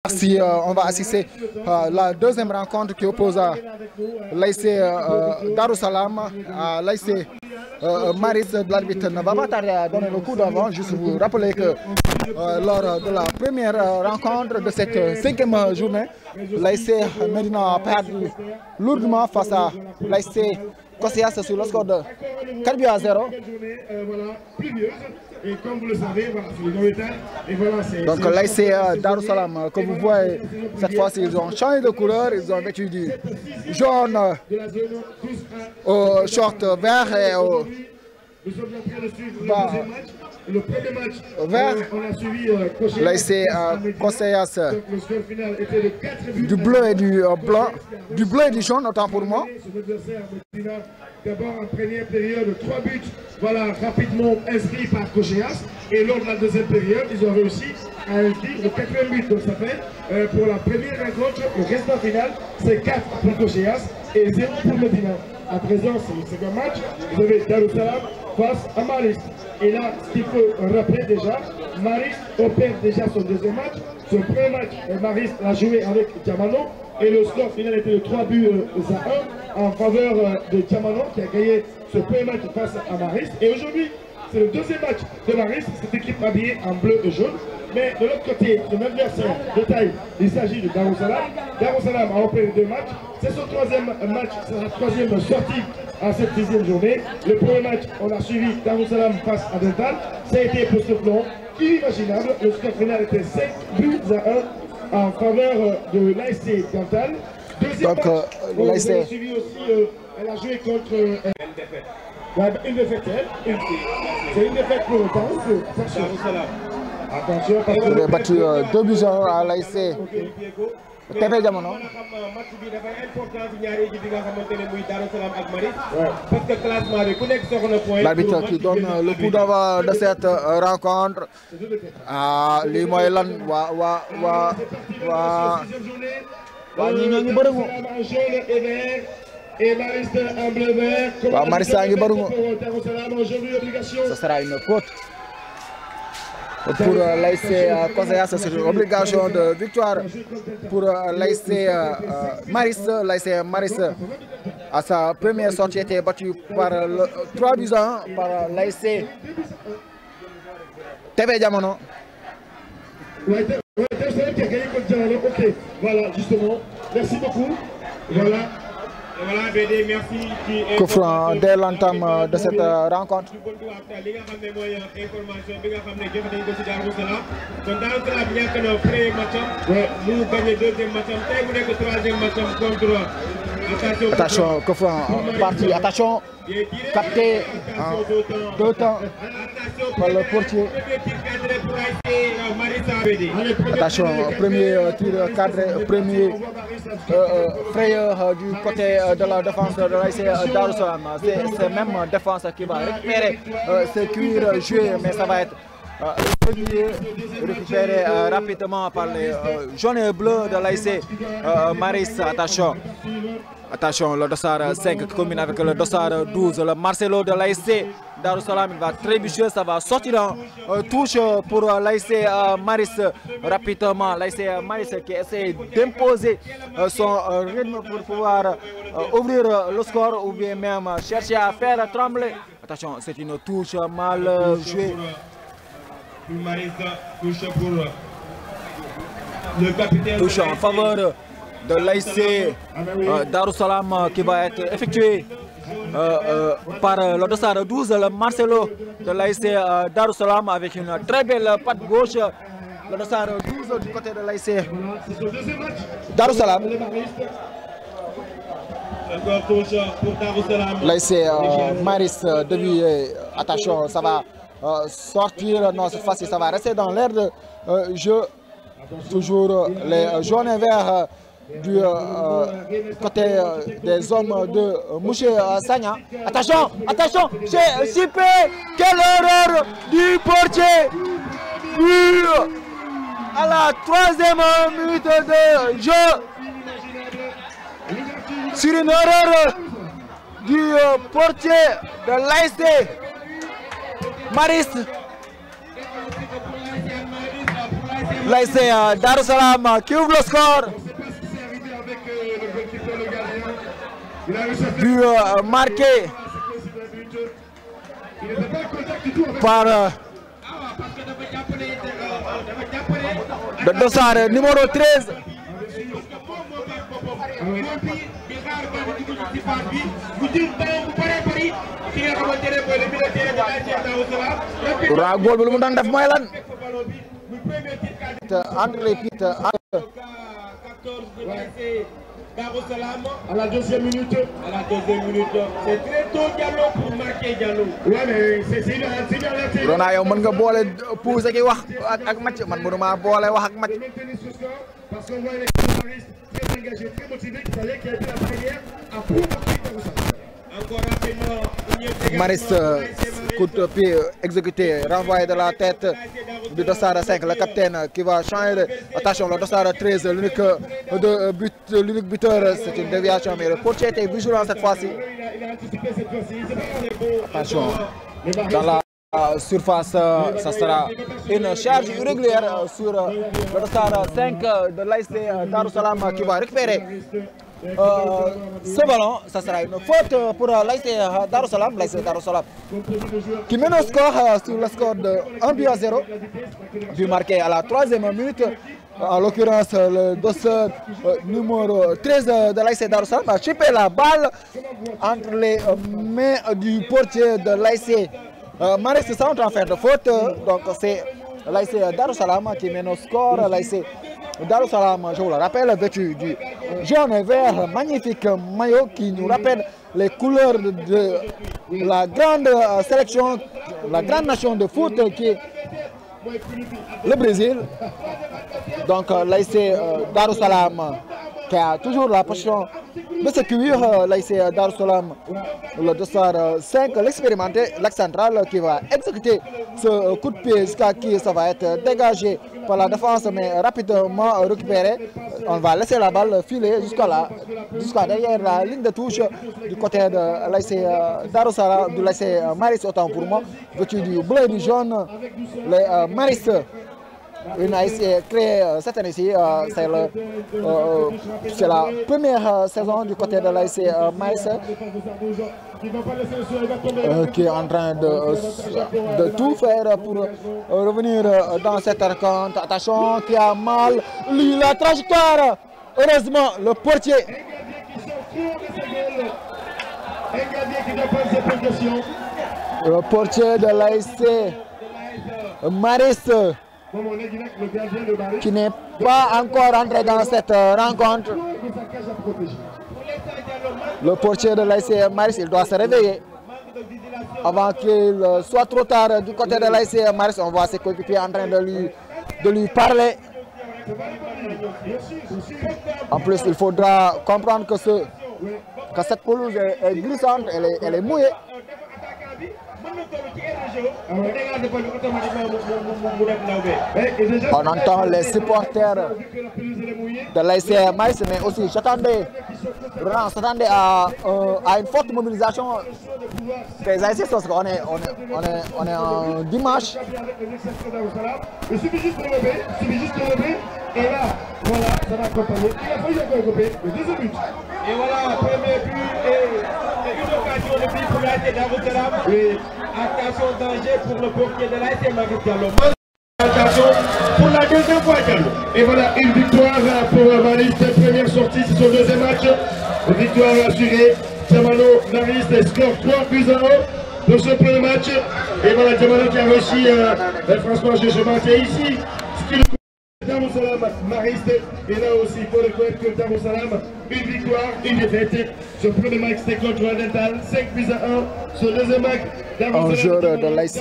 Merci, on va assister à la deuxième rencontre qui oppose l'ASC Darussalam à l'ASC Maris. De l'arbitre ne va pas tarder à donner le coup d'avant. Juste vous rappeler que lors de la première rencontre de cette cinquième journée, l'ASC Médina a perdu lourdement face à l'ASC Kosséas sur le score de 4-0. Et comme vous le savez, voilà, c'est le métal. Et voilà, donc l'ASC Darussalam, comme vous voyez, cette fois-ci, ils ont changé de couleur. Ils ont vêtu du jaune au short vert et au le premier match, vert. on a suivi l'ASC Kosséas du bleu et du blanc, du bleu et du jaune, autant pour moi. D'abord en première période, 3 buts, voilà, rapidement inscrits par Kosséas. Et lors de la deuxième période, ils ont réussi à inscrire le 4e but. Donc ça fait pour la première rencontre, le résultat final, c'est 4 pour Kosséas et 0 pour Médina. À présent, c'est le second match. Vous avez Darussalam face à Maris. Et là, ce qu'il faut rappeler déjà, Maris opère déjà son deuxième match. Son premier match, Maris l'a joué avec Diamano. Et le score final était de 3 buts à 1 en faveur de Diamano qui a gagné ce premier match face à Maris. Et aujourd'hui, c'est le deuxième match de Maris, cette équipe habillée en bleu et jaune. Mais de l'autre côté, son adversaire de taille, il s'agit de Darussalam. Darussalam a opéré 2 matchs. C'est son 3e match, c'est sa 3e sortie à cette 10e journée. Le premier match, on a suivi Darussalam face à Dental. Ça a été pour ce plan inimaginable. Le score final était 5 buts à 1 en faveur de l'ASC Dental. Deuxième match, on a suivi aussi, elle a joué contre une défaite, elle. C'est une défaite pour le temps. Attention, parce que... Il a battu 2 buts à l'ASC Tepe Diamano. L'arbitre qui donne le coup d'envoi de cette rencontre. Lui mooy lan Et Maris en bleu vert. Maris a ngi baru. Ce sera une faute pour l'ASC Kosséas. C'est une obligation de victoire pour l'ASC Maris. L'ASC Maris à sa première sortie était battu par 3 buts à 1 par l'ASC Tepe Diamano. Ok, voilà, justement. Merci beaucoup. Voilà. Voilà, BD, merci. Coup franc dès l'entame de cette rencontre. Attention, coup franc parti. Attention, capté en 2 temps par le portier. Attention, premier tir cadré, premier frayeur du côté de la défense de l'ASC Darussalam. C'est même défense qui va récupérer ce cuir joué, mais ça va être récupéré rapidement par les jaunes et bleus de l'ASC Maris. Attention, le dossard 5 qui combine avec le dossard 12, le Marcelo de l'ASC Darussalam. Il va trébucher, ça va sortir en touche pour l'ASC Maris rapidement. L'ASC Maris qui essaie d'imposer son rythme pour pouvoir ouvrir le score ou bien même chercher à faire trembler. Attention, c'est une touche mal jouée. Touche en faveur de l'ASC Darussalam qui va être effectué par le dossard 12, le Marcelo de l'ASC Darussalam avec une très belle patte gauche. Le dossard 12 du côté de l'ASC Darussalam. L'ASC Maris depuis, attention, ça va sortir. Non, cette fois-ci, ça va rester dans l'air de jeu. Toujours les jaunes et verts du côté des hommes de Mouché Sagna. Attention, attention, c'est Sipé. Quelle erreur du portier. À la 3e minute de jeu. Sur une erreur du portier de l'ASC Maris. l'ASC Darou Salam qui ouvre le score. But marqué par le dossard numéro 13. Ra goal bi lu mu daan def mooy lan entre les pieds à la deuxième minute. C'est très tôt Diallo pour marquer Diallo. Ouais, mais c'est une Rona yow mën nga boole pousse ki wax ak match man mënuma boole wax ak match. Parce qu'on voit les scénaristes très engagés, très motivés, qui fallait qu'il y ait la première à provoquer Taroussa. Encore rapidement, Maris coup de pied exécuté, renvoyé de la tête du dossard 5, le capitaine qui va changer. Attention, le dossard 13, l'unique buteur, c'est une déviation, mais le portier était vigilant cette fois-ci. Attention, dans la surface, ça sera une charge irrégulière sur le dossard 5 de l'ASC Darou Salam qui va récupérer ce ballon. Ça sera une faute pour l'ASC Darou Salam, qui mène au score sur le score de 1-0, but marqué à la 3e minute. En l'occurrence, le dossard numéro 13 de l'ASC Darou Salam a chipé la balle entre les mains du portier de l'ASC Maris sans en faire de faute. Donc c'est l'ASC Darou Salam qui mène au score. L'ASC Darou Salam, je vous le rappelle, vêtu du jaune et vert, magnifique maillot qui nous rappelle les couleurs de la grande sélection, la grande nation de foot qui est le Brésil. Donc l'ASC Darou Salam qui a toujours la position de se cuire, l'ASC Darou Salam, le dossard 5, l'expérimenté, l'axe central qui va exécuter ce coup de pied jusqu'à qui ça va être dégagé par la défense mais rapidement récupéré. On va laisser la balle filer jusqu'à derrière la ligne de touche du côté de l'ASC Darou Salam, de l'ASC Maris, autant pour moi, vêtu du bleu et du jaune, les Maris. Une ASC créée cette année-ci, c'est la première saison du côté de l'ASC Maris qui est en train de tout faire pour revenir dans cette rencontre. Attention, qui a mal lu la trajectoire. Heureusement, le portier. Le portier de l'ASC Maris qui n'est pas encore entré dans cette rencontre. Le portier de l'ASC Maris, il doit se réveiller avant qu'il soit trop tard du côté de l'ASC Maris. On voit ses coéquipiers en train de lui parler. En plus, il faudra comprendre que cette pelouse est glissante, elle est mouillée. On entend les supporters de l'ASC Maris, mais aussi s'attendait à une forte mobilisation des ASC parce qu'on est en dimanche. Il suffit juste de lever, et là, voilà, ça va accompagner. Il a fallu encore couper le deuxième but. Et voilà, premier but et une occasion de but pour l'ASC Darou Salam. Oui. Attention, danger pour le portier de l'ASC Maris Diallo. Attention pour la deuxième fois Diallo. Et voilà, une victoire pour Maris, première sortie sur son deuxième match. Une victoire assurée. Diamano Maris score 3-1 pour ce premier match. Et voilà, Diamano qui a réussi, franchement, je manquais ici. Darou Salam Mariste, et là aussi il faut reconnaître que Darou Salam, une victoire, une défaite. Ce premier match c'était contre Dental, 5-1. Ce deuxième match, un joueur de l'ASC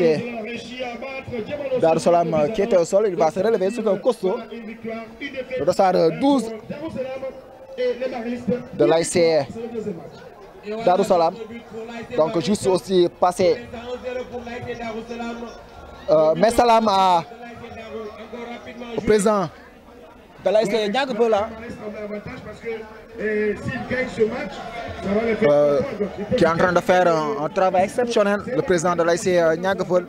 Darou Salam qui était au sol, il va se relever sur un costaud. Le dossard 12 de l'ASC Darou Salam. Donc juste aussi passé. Mais Salam a au présent de l'ASC Niague-Peul qui est en train de faire un travail exceptionnel, le président de l'ASC Niague-Peul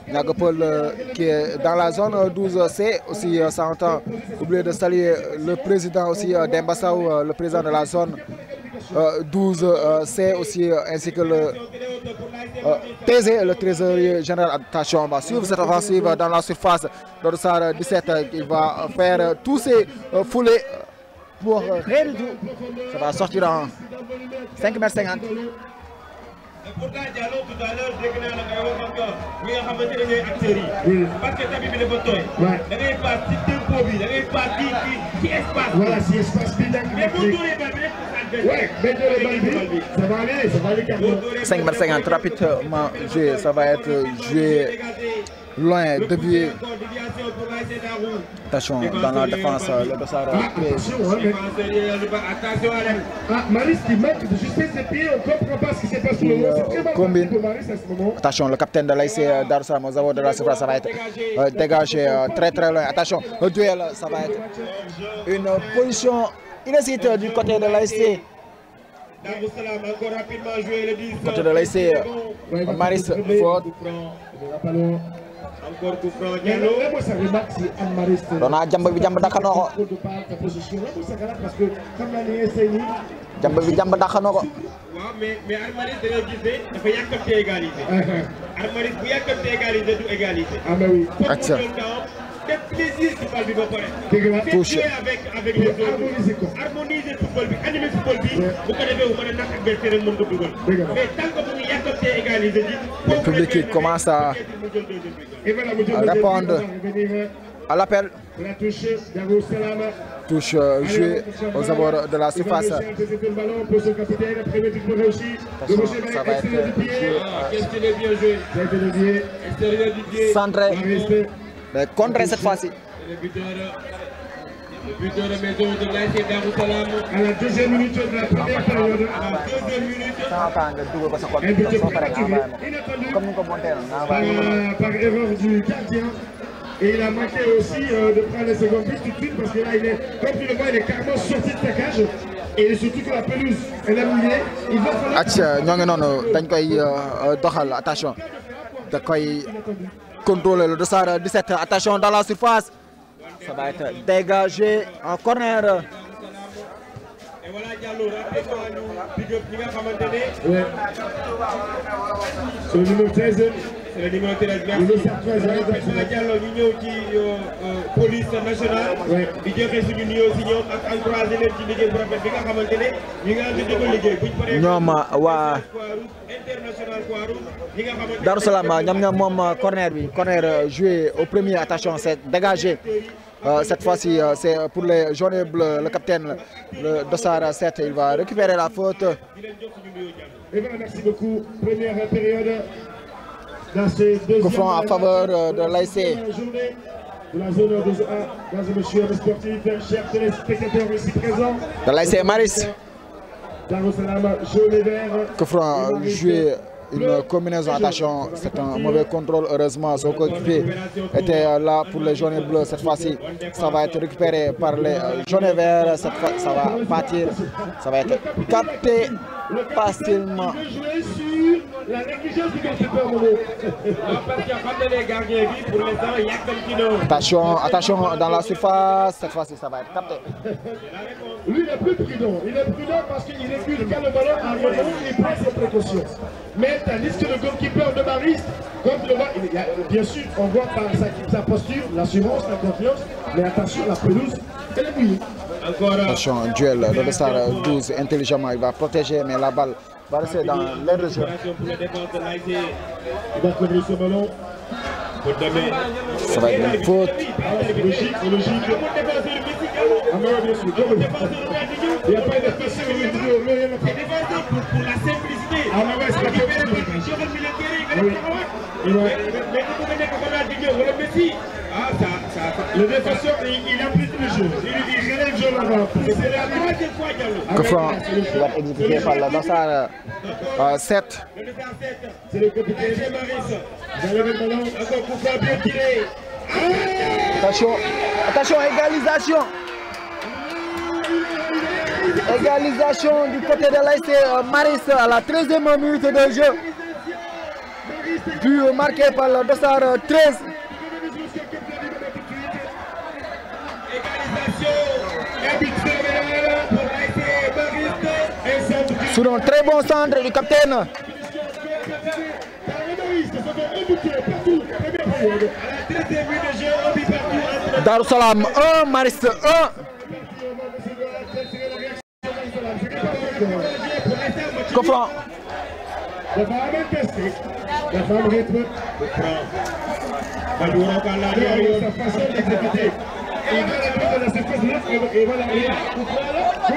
Niagapol qui est dans la zone 12C. Aussi, ça entend oublier de saluer le président aussi Demba Sow, le président de la zone 12C aussi, ainsi que le TZ, le trésorier général. Attention, on va suivre cette offensive dans la surface. Dorsar 17, il va faire tous ses foulées pour rien du tout. Ça va sortir en 5,50 m. Pourtant Diallo tout à l'heure dégg naa la ngay wax ak ñi nga xamante ne ñooy acteurs yi. parce que tapis bi dafa tooy. da ngay paas ci tempo bi da ngay paas ci espace. Voilà, si espace bi nag. mais boo dóoree bal bi rek ouais, mais dóoree bal bi ça va aller carrément. 5,50 m rapidement joué, ça va être joué loin, dévié. Attention dans la défense, le Dossard. Attention, ah, Maris qui manque de justesse des pieds, on ne comprend pas ce qui s'est passé sur le moment. C'est très mal pour Maris à ce moment. Attention, le capitaine de l'AIC Darussalam aux abords de la surface, ça va être dégagé très loin. Attention, le duel, ça va être une position illicite du côté de l'AIC. Darussalam encore rapidement joué le 10. Côté de l'AIC, Maris faute. Encore coup franc Diallo. Moi ça remarque c'est Anne Maris. Dona jàmb bi jàmb dàq na ko. Parce que xam naa ne essay ni jàmb bi jàmb dàq na ko. waaw mais Anne Maris da ngay gis ne dafa yàkkamti égalité. Anne Maris bu yàkkamti égalité du égalité. Ah mais oui. Action. Def plaisir ci bal bi ba pare. Touche. avec les autres. Harmoniser football bi, animer football bi. Bu ko defee mu mën a nax adversaire mën ko dugal. Mais tant que bu ñu yàkkamti égalité ji. Le public qui commence à répondre à l'appel. La touche Darussalam. Touche jouée aux abords de la surface. Ça va être joué. Qu'est-ce qu'il est bien joué. Extérieur du pied. Centré. Mais contré cette fois-ci. Le buteur de maison de l'AIC Darussalam. À la deuxième minute de la première période. À la deuxième minute. Par erreur du gardien. Et il a manqué aussi de prendre le second but tout de suite parce que là, comme tu le vois, il est carrément sorti de sa cage. Et surtout que la pelouse, elle a mouillé. Il va falloir... Attention. Contrôler le Dossard 17. Attention dans la surface. Ça va être dégagé en corner. Et voilà Diallo, rapidement big up ñi nga xamante ne. Ouais. C'est le numéro 13. C'est le numéro 13. Merci. Diallo ñu ñëw ci police nationale. di joxe suñu nuyoo si ñoom ak encouragé leen ci liggéey bu rafet bi nga xamante ne ñu ngi ànd di ko liggéey buñ paree. ñoom waa international Croix-Rouge ñi nga xamante ne Darussalam ñoom moom corner joué au premier. Attention, c'est dégagé. Cette fois-ci, c'est pour les jaunes et bleus. Le capitaine, le Dossard 7, il va récupérer la faute. Et bien, merci beaucoup. Première période. Dans ces deux coup franc à faveur de l'AIC. De la zone 12A, dans monsieur le sportif, chers téléspectateurs ici présents. De l'AIC Maris. Darussalam, jaune et vert. Coup franc joué. Une combinaison, attention, c'est un mauvais contrôle. Heureusement, son coéquipier était là pour les jaunes et bleus. Cette fois-ci, ça va être récupéré par les jaunes et verts. Cette fois, ça va partir, ça va être capté facilement. La négligence du goalkeeper, Attention dans la surface. Cette fois-ci, ça va être capté. Lui, il est plus prudent. Il est prudent parce qu'il recule quand le ballon à un moment, il prend ses précautions. Mais tandis que le goalkeeper de Maris, comme tu le vois, bien sûr, on voit par sa posture, l'assurance, la confiance. Mais attention, la pelouse, elle est mouillée. Attention, duel. Le Dossard 12, intelligemment, il va protéger, mais la balle va rester dans l'air de jeu. Il va couvrir ce ballon. Ça va être une faute. Logique. Ah, mais bien sûr. Il n'y a pas de question pour la simplicité. Ah, mais c'est le défenseur, il a pris le jeu. Il relève le jeu là-bas. C'est la troisième fois, Diallo. Coup franc, il va être exécuté par le Dossard 7. C'est le capitaine Maris. Vous allez le ballon. Encore coup franc bien tiré. Attention, égalisation. Égalisation du côté de l'AIC Maris à la 13e minute de jeu. but marqué par le dossard 13. Sur un très bon centre du capitaine. Darussalam 1, Mariste 1. Confront. La femme rythme. Sa façon d'exécuter. Il va la mettre dans la surface là et voilà.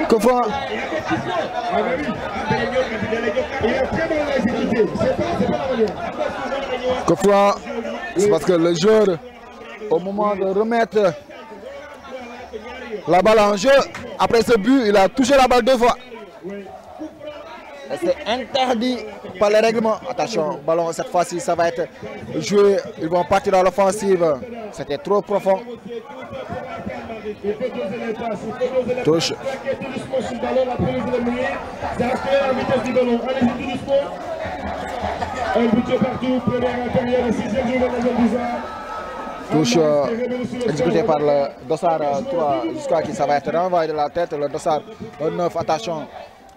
Confront. Il a très bien exécuté. C'est pas la manière. Confront. C'est parce que le joueur, au moment de remettre la balle en jeu, après ce but, il a touché la balle 2 fois. C'est interdit par les règlements. Attention, ballon cette fois-ci, ça va être joué. Ils vont partir dans l'offensive. C'était trop profond. Touche. Touche exécutée par le dossard 3 jusqu'à qui ça va être renvoyé de la tête. Le dossard 9, attention.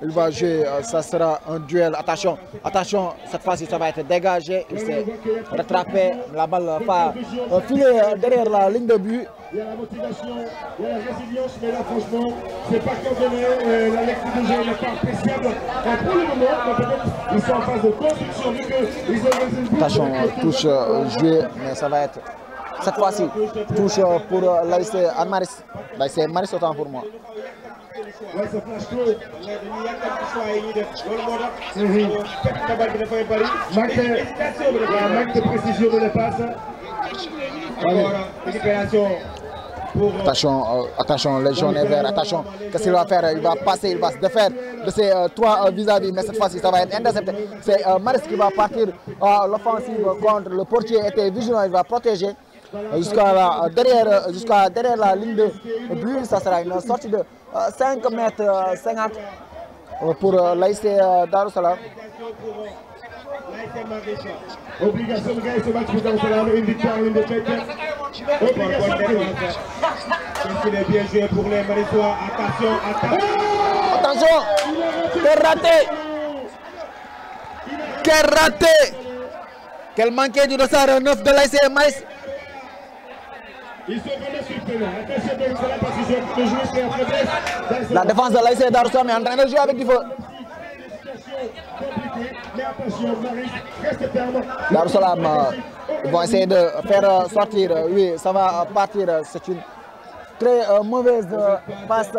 Il va jouer, ça sera un duel. Attention, attention, cette fois-ci ça va être dégagé. Il s'est rattrapé, la balle va filer derrière la ligne de but. Il y a la motivation, il y a la résilience, mais là franchement, c'est pas coordonné, la lecture de jeu n'est pas appréciable. Pour le moment, peut-être ils sont en phase de construction, vu qu'ils ont... Attention, touche jouée, mais ça va être cette fois-ci, touche pour l'ASC Anne-Maris. L'ASC Maris autant pour moi. Ouais, ça flash clos. Manque de précision de dépasse. Attention, les jaunes et verts, attention, qu'est-ce qu'il va faire? Il va passer, il va se défaire de ces 3 vis-à-vis, mais cette fois-ci ça va être intercepté. C'est Maris qui va partir à l'offensive contre le portier, était vigilant, il va protéger jusqu'à derrière la ligne de but. Ça sera une sortie de 5 mètres 50 pour l'ASC Darussalam. Obligation de gagner ce match pour Darussalam, une victoire, une défaite. Obligation de gagner. Il est bien joué pour les Marissois. Attention, quel raté! Quel raté! Quel manqué du dossard 9 de l'ASC Maris. Ils sont vraiment surprenants. Attention Darussalam parce qu'ils ont joué sur la faiblesse. La défense de l'ASC Darussalam est en train de jouer avec du feu. Mais attention, Maris, reste ferme. Darussalam, ils vont essayer de faire sortir. Oui, ça va partir. C'est une très mauvaise passe.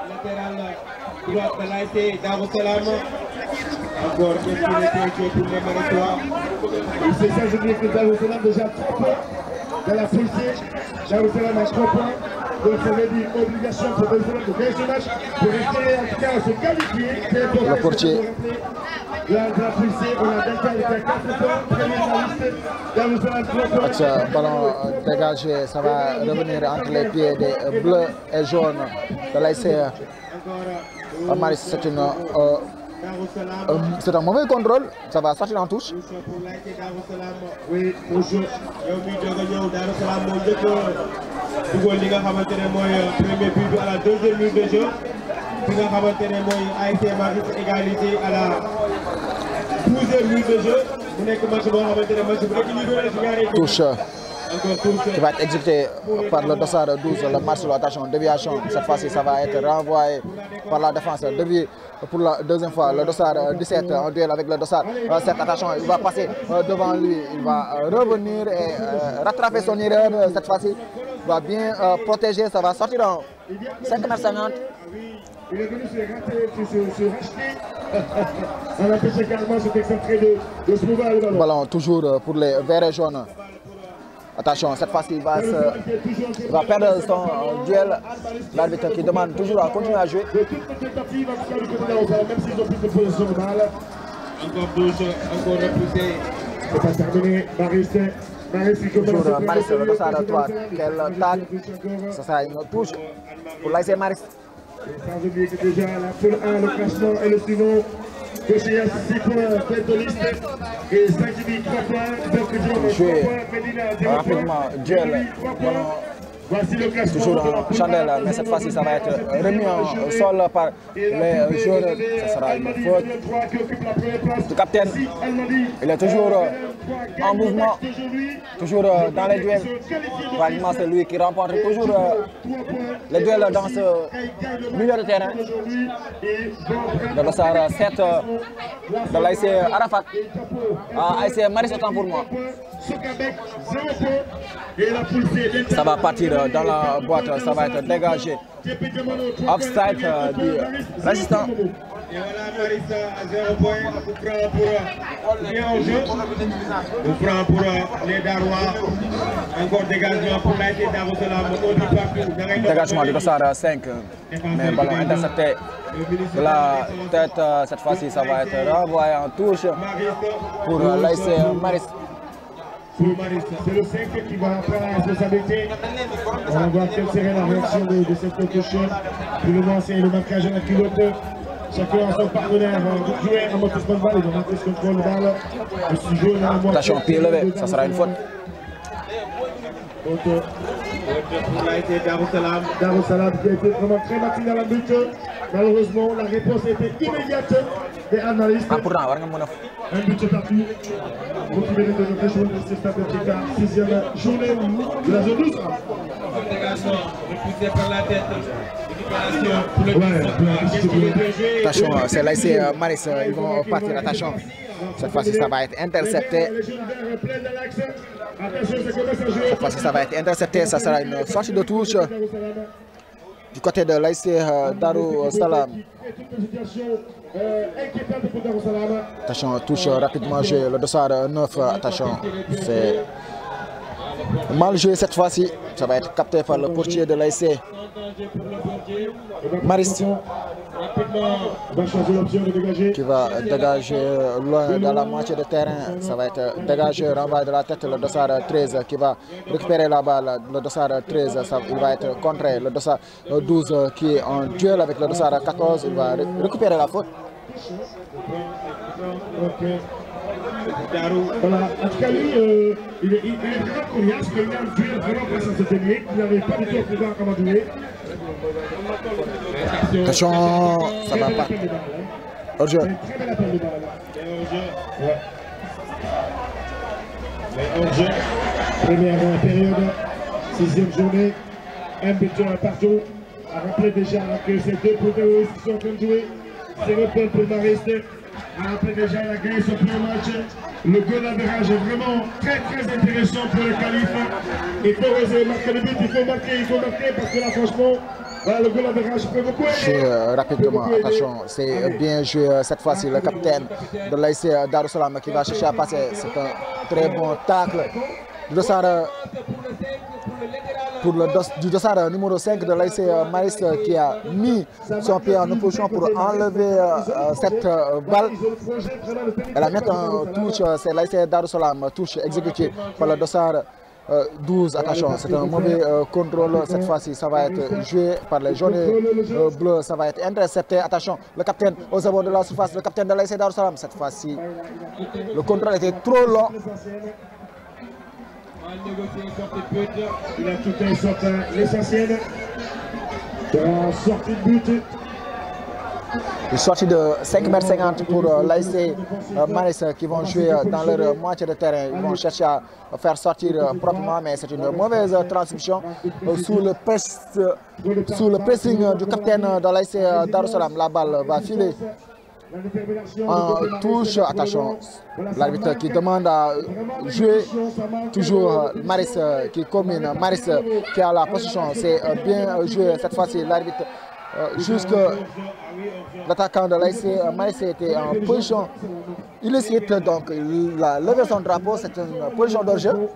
Latéral droite de l'ASC Darussalam. Encore une opportunité pour les Marissois. C'est ça, je dis que Darussalam déjà 3 points dans la poussée. Darussalam a 3 points. Donc ça veut dire obligation pour Darussalam de gagner ce match pour rester en tout cas se qualifier. Le portier. La poussée, on a Dakar qui a 4 points. Premier de la liste. Darussalam 3 points. Ce ballon dégagé, ça va revenir entre les pieds des bleus et jaunes de l'ASC Maris. C'est un mauvais contrôle, ça va sortir en touche. Oui, bonjour. Dugal li nga xamante ne mooy premier but bi à la 2e minute de jeu bi nga xamante ne mooy ASC Maris égalité à la 12e minute de jeu mu nekk match boo xamante ne match bu équilibré la ci ñaari touche qui va être exécuté par le dossard 12, le Marcelo. Attention, déviation, cette fois-ci ça va être renvoyé par la défense. Dévié pour la 2e fois, le dossard 17 en duel avec le dossard 7. Attention, il va passer devant lui, il va revenir et rattraper son erreur. Cette fois-ci, il va bien protéger, ça va sortir en 5,50 m. Il est venu se rater, se racheter. On a fait carrément cet excentré de se mouvoir le ballon. Ballon toujours pour les verts et jaunes. Attention, cette fois-ci, il va perdre son duel. L'arbitre qui demande toujours à continuer à jouer. De toute tentative, en tout cas du côté d'Arussalam, même s'ils ont plus de position de balle. Encore 12, encore repoussé. C'est pas terminé. Maris qui commence. Toujours Maris, le dossard 3. Quel tag. Ça sera une touche pour l'ASC Maris. Sans oublier que déjà la poule 1, le classement et le suivant Cochillas 6 points, tête de liste. Et Saint-Denis 3 points. Donc, 3 points, Medina 0 rapidement, duel. 3 points. Voici le classement. Toujours en chandelle, mais cette fois-ci, ça va être remis au sol par les joueurs. Ce sera une faute du capitaine. Il est toujours en mouvement, toujours dans les duels. Probablement, c'est lui qui remporte toujours les duels dans ce milieu de terrain. Le dossard 7 de l'ASC Arafat. ASC Maris, autant pour moi. Ça va partir dans la boîte, ça va être dégagé. Offside de l'assistant. Et voilà Marissa à 0 point, coup franc pour les Darois. Encore dégagement pour l'ASC Darussalam. Dégagement du dossard 5, mais ballon intercepté de la tête. Cette fois-ci, ça va être renvoyé en touche pour l'ASC Maris. C'est le 5 qui va prendre la responsabilité. On va voir quelle serait la réaction de cette touche. Pour le moment, c'est le marquage à la culotte. Chacun a son partenaire. Vous jouez en amortissement de balle, ils ont marqué ce contrôle de balle. Attention, pied levé, ça sera une faute. Darussalam qui a été vraiment très battu dans la but. Malheureusement, la réponse a été immédiate des analystes. Ah, pourtant, un but partout. Continuez de notre joueur de ce stade de Tchika, 6e journée de la zone 12. Repoussé par la tête. Attention, c'est l'ASC Maris, ils vont partir, attention. Cette fois-ci, ça va être intercepté. Cette fois-ci, ça va être intercepté, ça sera une sortie de touche du côté de l'ASC Darussalam. Attention, touche rapidement joué, le dossard 9, attention, c'est mal joué cette fois-ci. Ça va être capté par le portier de l'ASC Maris qui va dégager loin dans la moitié de terrain. Ça va être dégagé, renvoyé de la tête, le dossard 13 qui va récupérer la balle. Le dossard 13, il va être contré. Le dossard 12 qui est en duel avec le dossard 14, il va récupérer la faute. Voilà, en tout cas, lui, il est vraiment coriace, mais il a un duel vraiment face à ce dernier. Il n'arrive pas du tout à pouvoir comment jouer. Attention, ça va pas. Hors-jeu. Très belle appel de balle. Hors-jeu. Première période, 6e journée. Un but partout. A rappelé déjà que ces deux protagonistes qui sont en train de jouer. 0 points pour Mariste. A rappelé déjà la gagné son premier match. Le goal average est vraiment très intéressant pour le qualif. Il faut oser marquer le but, il faut marquer parce que là franchement, voilà, le goal average peut beaucoup aider. Rapidement, attention, c'est bien joué cette fois-ci le capitaine de l'ASC Darussalam qui va chercher à passer. C'est un très bon tacle. Du dossard numéro 5 de l'ASC Maris qui a mis son pied en opposition pour enlever cette balle. Elle a mis en touche, c'est l'ASC Darussalam, touche exécutée par le dossard 12. Attention, c'est un mauvais contrôle cette fois-ci. Ça va être joué par les jaunes bleus. Ça va être intercepté. Attention, le capitaine aux abords de la surface, le capitaine de l'ASC Darussalam. Cette fois-ci, le contrôle était trop long. Il a tout un sorti l'essentiel. Sortie de but. Une sortie de 5,50 m pour l'ASC Maris qui vont jouer dans leur moitié de terrain. Ils vont chercher à faire sortir proprement, mais c'est une mauvaise transmission sous le pressing du capitaine de l'ASC Darussalam. La balle va filer en touche. Attention, l'arbitre qui demande à jouer. Toujours Maris qui combine. Maris qui a la position. C'est bien joué cette fois-ci. L'arbitre jusque l'attaquant de l'ASC Maris était en position illicite, donc il a levé son drapeau. C'est une position de jeu.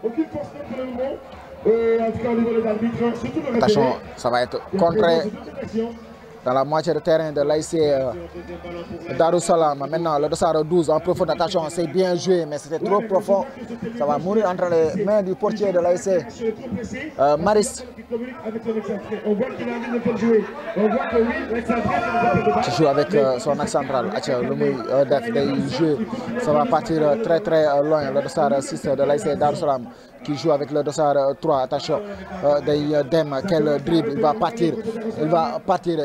Attention, ça va être contré. dans la moitié de terrain de l'AIC Darou Salam. Maintenant, le dossard 12 en profondeur. Attention, c'est bien joué, mais c'était trop profond. Ça va mourir entre les mains du portier de l'AIC Maris. On voit qu'il a envie de faire jouer. On voit que oui, l'excentré, qui joue avec son axe central. Ça va partir très très loin. Le dossard 6 de l'AIC Darou Salam qui joue avec le dossard 3. Attention, Dem, quel dribble, il va partir,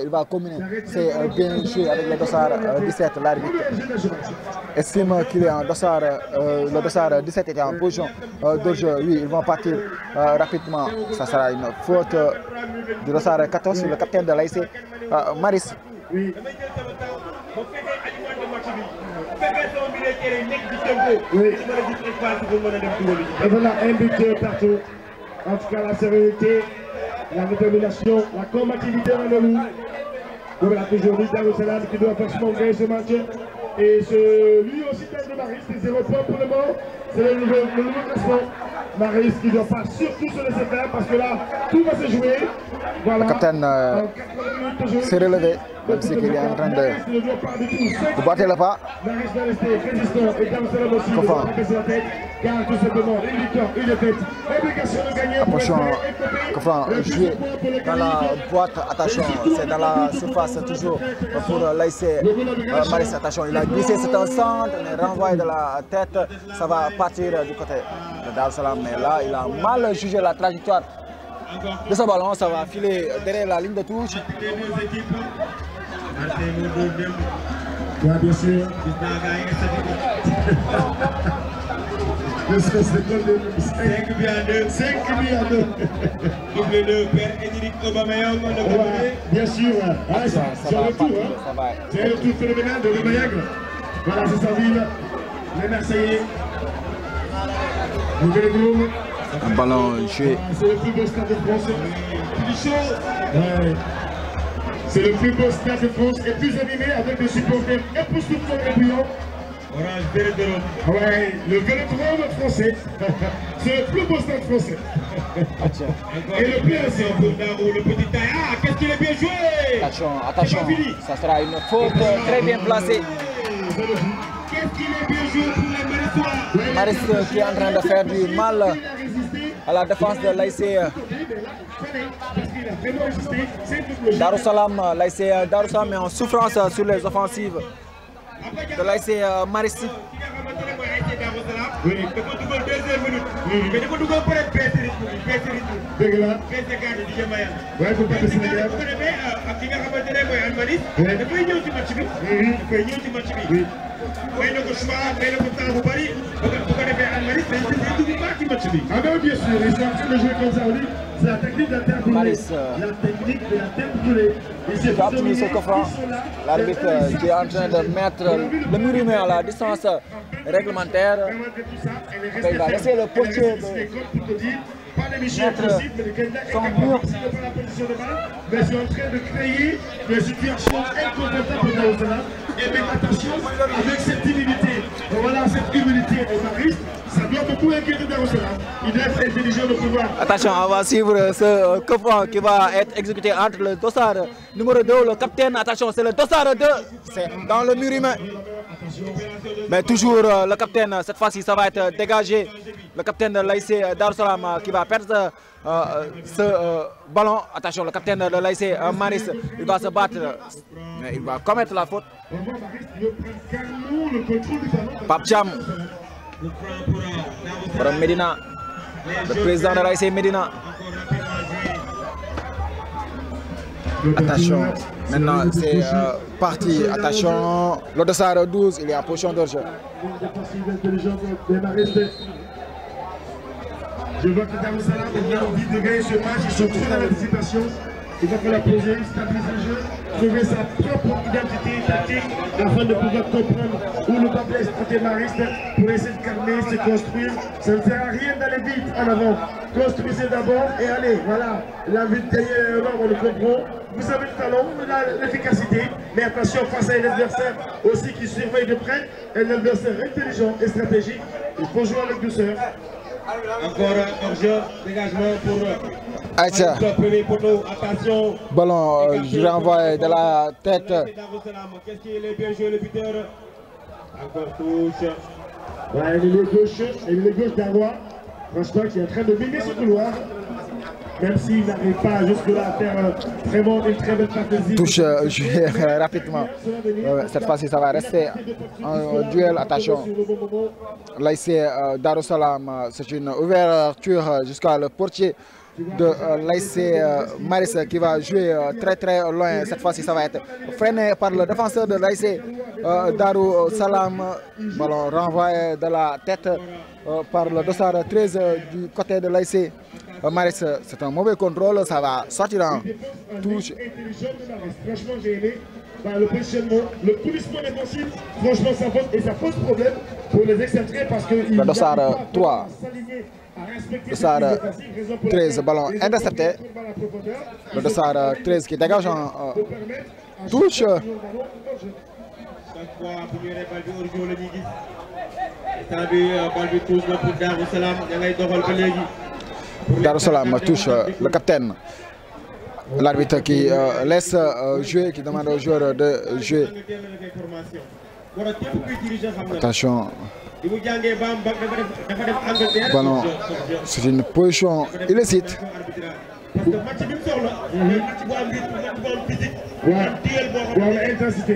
il va combiner. C'est bien joué avec le dossard 17. L'arbitre estime qu'il est en dossard, le dossard 17 était en position de jeu. Oui, ils vont partir rapidement. Ça sera une faute du dossard 14 sur le capitaine de l'AIC Maris. Oui. Et voilà, un but partout. En tout cas, la sérénité, la détermination, la combativité dans le loup. Voilà, toujours lui, Darou Salam qui doit forcément gagner ce match. Et lui aussi, tête de Maris, c'est 0 points pour le moment. C'est le nouveau classement. Maris qui ne doit pas surtout se laisser faire parce que là, tout va se jouer. Voilà. Le capitaine s'est relevé, même si il est en train de boiter le pas. Maris va rester résistant et Darou Salam aussi ne doit pas baisser la tête car tout simplement une victoire, une défaite. Obligation de gagner. Attention, Kofran joué dans la boîte, attention, c'est dans la surface toujours pour l'AIC Maris. Attention, il a glissé, c'est un centre, mais renvoyé de la tête, ça va partir du côté de Darou Salam. Mais là, il a mal jugé la trajectoire de ce ballon, ça va filer derrière la ligne de touche. Oui, bien sûr. Le score c'est de 5 buts à 2. 5 buts à 2. Double de Père Édric Aubameyang. Bien sûr. C'est le retour. C'est le retour phénoménal de Aubameyang. Voilà, c'est sa ville. Les Marseillais. Un ballon joué. C'est le plus beau stade de France. Plus chaud. C'est le plus beau stade de France et plus animé avec des supporters époustouflants et brillants. Orange Vélodrome. Ouais, le Vélodrome français. C'est le plus beau stade français. Et le plus ancien. Le petit taille. Ah, qu'est-ce qu'il est bien joué. Attention, ça sera une faute très bien placée. Qu'est-ce qu'il est bien joué pour les Marissois. Maris qui est en train de faire du mal à la défense de l'AIC Darou Salam. L'AIC Darou Salam est en souffrance sur les offensives de l'AIC Maris. Oui, dafa dugal deuxième minute. Mais dafa dugal peut-être baisse rythme. Dëgg la. Baisse garde di Jamayan. waaye bu ko Sénégal. bu ko defee ak ki nga xamante ne mooy Almadi. dafay ñëw ci match bi. dafay ñëw ci match bi. may na ko choix, may na ko temps bu bari. bu ko defee Almadi day dugg baax ci match bi. Ah ben bien sûr, ils sont en train de jouer comme ça, on dit. C'est la technique d'interpellé. La technique de l'interpellé. L'arbitre qui est en train de mettre le Murimé à la distance réglementaire. Il va laisser le portier de mettre son mur. Mais je suis en train de créer des situations inconfortables pour Darou Salam. Et mais attention, avec cette humilité, voilà cette humilité au Maris, ça doit beaucoup inquiéter Darou Salam. Il doit être intelligent de pouvoir. Attention, on va suivre ce coup franc qui va être exécuté entre le dossard numéro 2, le capitaine. Attention, c'est le dossard 2, c'est dans le mur humain. Mais toujours le capitaine, cette fois-ci ça va être dégagé. Le capitaine de l'AIC Darou Salam qui va perdre ce ballon. Attention, le capitaine de l'AIC Maris, il va se battre, mais il va commettre la faute. Pape Cham, Medina, le président de l'AIC Medina. Attention, maintenant c'est parti. Attention, le dossard 12, il est en position de jeu. Je vois que Darou Salam a envie de gagner ce match, ils sont trop dans l'anticipation. Il va falloir poser, stabiliser le jeu, trouver sa propre identité tactique afin de pouvoir comprendre où le bas blesse côté mariste pour essayer de calmer, se construire. Ça ne sert à rien d'aller vite en avant. Construisez d'abord et allez, voilà. L'envie de gagner un homme, on le comprend. Vous avez le talent, l'efficacité, mais attention face à un adversaire aussi qui surveille de près, un adversaire intelligent et stratégique. Il faut jouer avec douceur. Encore hors-jeu, dégagement pour Aïcha. le premier poteau. Attention. Ballon, je renvoie de la tête. Qu'est-ce qu'il est bien joué le buteur? Encore touche. Ouais, il est gauche d'Aroua. Franchement, qui est en train de miner ce couloir. Même s'il n'arrive pas jusque-là à faire vraiment une très belle fantaisie. Touche joué rapidement. Cette fois-ci, ça va rester un duel. Attention. Là, ici, Darussalam, c'est une ouverture jusqu'à le portier de l'AIC Maris qui va jouer très loin. Cette fois-ci, ça va être freiné par le défenseur de l'AIC Darussalam. Ballon renvoyé de la tête par le dossard 13 du côté de l'AIC Maris. C'est un mauvais contrôle, ça va sortir en touche. Franchement, j'ai aimé le positionnement, le coulissement défensif. Franchement, ça pose problème pour les excentrés parce que le dossard 3. Le dossard 13, ballon intercepté. Le dossard 13 qui dégage en touche. Chaque fois, pour lui, balle bi hors-jeu la ñuy gis. Instant bi balle bi touche na pour Darussalam da ngay doxal ba léegi. Darussalam touche le capitaine. L'arbitre qui laisse jouer, qui demande aux joueurs de jouer. Attention. Ballon, c'est une position illicite. Parce que match bi mu soxla. match bu am rythme, bu am physique. bu am intensité.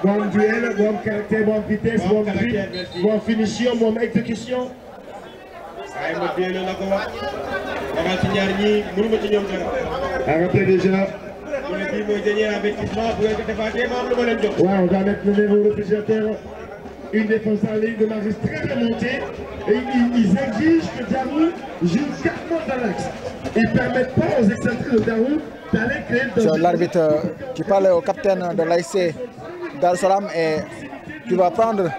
bu am duel, bu am caractère, bu am vitesse, bu am dribble, bu am finition, bu am exécution. waaye ma déelo la ko wax. waxal ci ñaar ñii mënuma ci ñoom dara. Arrêtez déjà. mu ne bii mooy dernier avertissement bu ngeen ko defaatee ma am lu ma leen jox. Ouais, on va mettre le numéro réfrigérateur. Une défense en ligne de Maris très remontée. Et ils exigent que Darou joue 4 mois dans l'axe. Ils ne permettent pas aux excentrés de Darou d'aller créer de... C'est l'arbitre qui parle au capitaine de l'AIC Darussalam et qui va prendre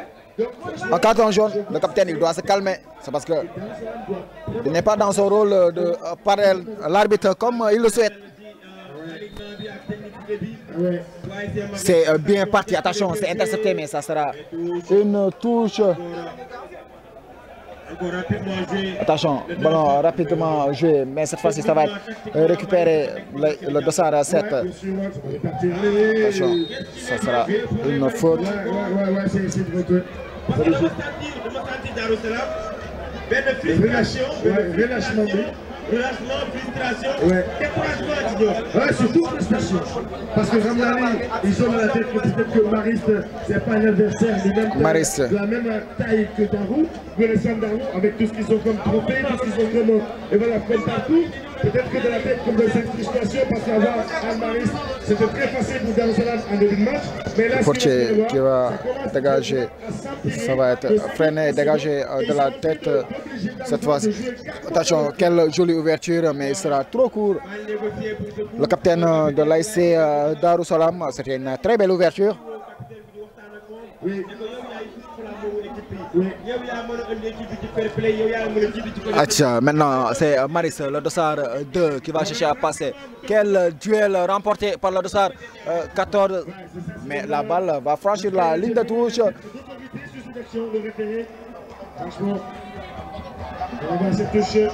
un carton jaune. Le capitaine il doit se calmer. C'est parce qu'il n'est pas dans son rôle de parler l'arbitre comme il le souhaite. C'est bien parti, attention, c'est intercepté, mais ça sera une touche. Attention, ballon rapidement joué, mais cette fois-ci ça va être récupéré le dossard 7. Attention, ça sera une faute. Relâchement, frustration, découragement, ouais, surtout frustration. Parce que Ramlani, ils ont dans la tête que peut-être que Maris, c'est pas un adversaire de la même taille que Darou, mais les Darou, avec tout ce qu'ils ont comme trophée, tout ce qu'ils ont comme, et voilà, comme partout. Peut-être que dans la tête, comme dans cette frustration, parce qu'avoir un Maris, c'était très facile pour Darussalam en début de match. Mais là, Portier qui va dégager, ça va être freiné, dégagé de la tête cette fois-ci. Attention, quelle jolie ouverture, mais il sera trop court. Le capitaine de l'AIC Darussalam, c'était une très belle ouverture. Maintenant c'est Maris, le dossard 2 qui va chercher à passer. Quel duel remporté par le dossard 14. Mais la balle va franchir la ligne de touche. Cette touche.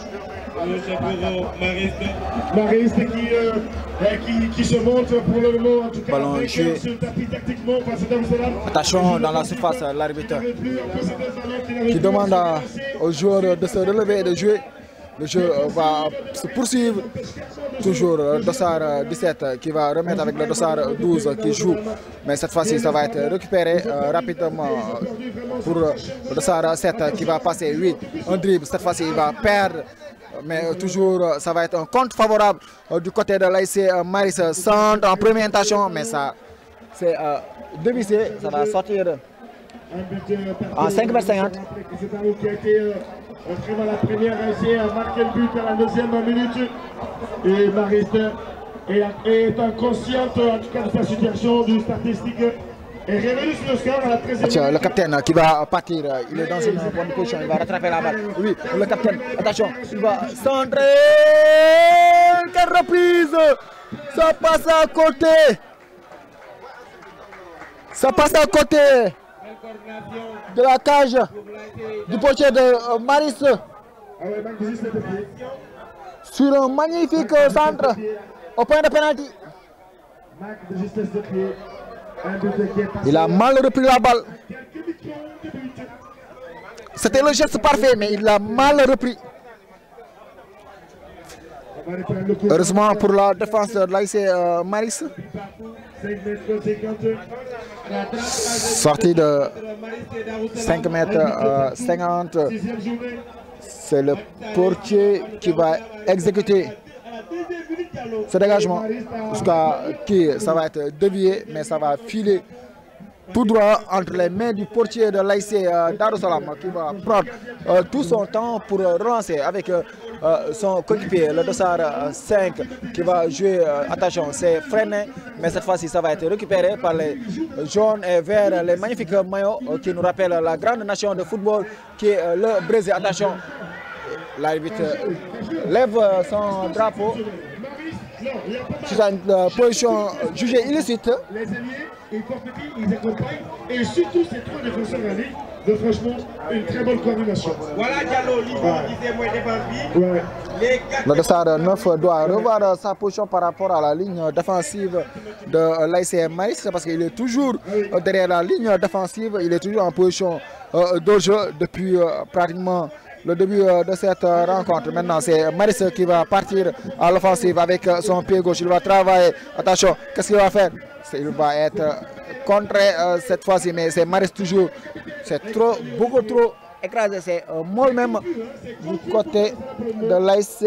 Mariste qui se montre pour le moment en tout cas ballon joué. Attention dans la surface, l'arbitre qui demande aux joueurs de se relever et de jouer. Le jeu va se poursuivre. Toujours le dossard 17 qui va remettre avec le dossard 12 qui joue. Mais cette fois-ci, ça va être récupéré rapidement pour le dossard 7 qui va passer 8. Un dribble, cette fois-ci, il va perdre. Mais toujours, ça va être un compte favorable du côté de l'AIC Maris. Centre en première intention, mais ça, c'est dévissé. Ça va sortir en 5,50 m. Vraiment la première essai a marqué le but à la deuxième minute. Et Mariste est inconsciente en tout cas de sa situation du statistique. Et revenu sur le score à la 13e. Le capitaine qui va partir, il est dans une bonne position, il va rattraper la balle. Oui, le capitaine, attention, il va centrer. Quelle reprise! Ça passe à côté! Ça passe à côté de la cage du portier de Maris. Sur un magnifique centre au point de pénalty. Il a mal repris la balle. C'était le geste parfait, mais il l'a mal repris. Heureusement pour la défense de l'ASC Maris. Sortie de 5 mètres 50. C'est le portier qui va exécuter ce dégagement. Jusqu'à qui ça va être dévié, mais ça va filer tout droit entre les mains du portier de l'ASC Darussalam qui va prendre tout son temps pour relancer avec son coéquipier, le dossard 5 qui va jouer, attention, c'est freiné, mais cette fois-ci ça va être récupéré par les jaunes et verts, les magnifiques maillots qui nous rappellent la grande nation de football qui est le Brésil. Attention, l'arbitre lève son drapeau. C'est une position jugée illicite. Les ailiers, ils portent le pied, ils accompagnent. Et surtout, ces trois défenseurs en ligne, de franchement, une très bonne coordination. Voilà Diallo, Liban, disait moi défense. Le dossard 9 doit revoir sa position par rapport à la ligne défensive de l'ASC Maris parce qu'il est toujours derrière la ligne défensive. Il est toujours en position de jeu depuis pratiquement le début de cette rencontre. Maintenant, c'est Maris qui va partir à l'offensive avec son pied gauche. Il va travailler. Attention, qu'est-ce qu'il va faire? Il va être contré cette fois-ci, mais c'est Maris toujours. C'est trop, beaucoup trop écrasé. C'est molle même du côté de l'ASC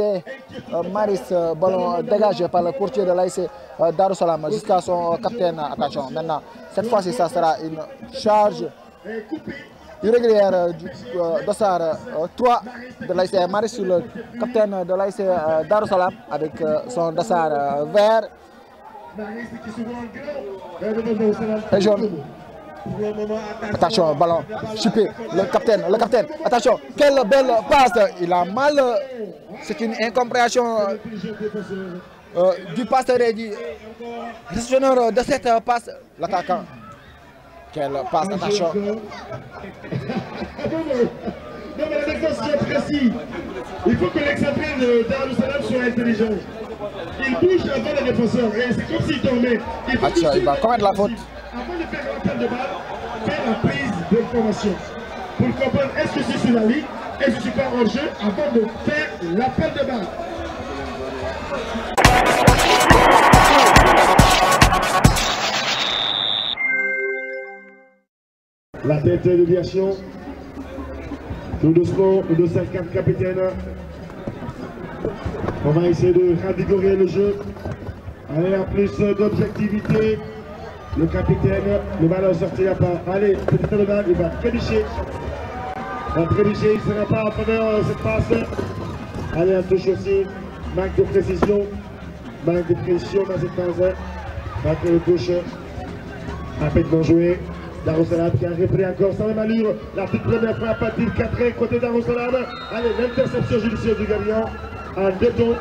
Maris. Ballon dégagé par le portier de l'ASC Darussalam jusqu'à son capitaine. Attention, maintenant, cette fois-ci, ça sera une charge irrégulière du dossard 3 de l'ASC Maris sur le capitaine de l'ASC Darussalam avec son dossard vert et jaune. Attention, ballon chipé, le capitaine, attention, quelle belle passe, il a mal, c'est une incompréhension du passeur et du réceptionneur de cette passe, l'attaquant. Quelle passe, attention. Non, mais la défense est précis. Il faut que l'excentré de Darussalam soit intelligent. Il bouge avant le défenseur et c'est comme s'il tombait. Il va commettre la faute. Avant de faire l'appel de balle, faire la prise d'information. Pour comprendre est-ce que c'est sur la ligne, est-ce que je suis pas hors jeu, avant de faire l'appel de balle. La tête de déviation. Tout doucement, le 2-5-4 capitaine. On va essayer de ravigorer le jeu. Allez, en plus d'objectivité. Le capitaine, le ballon sortira pas. Allez, petit peu de balle, il va trébucher. Il va trébucher, il ne sera pas en faveur de cette passe. Allez, un touche aussi. Manque de précision. Manque de précision dans cette phase. Manque de touche. Rapidement joué. Darussalam qui a repris encore sans même allure. La toute première frappe à tir 4 côté Darussalam. Allez, l'interception judicieuse du gardien. En deux temps.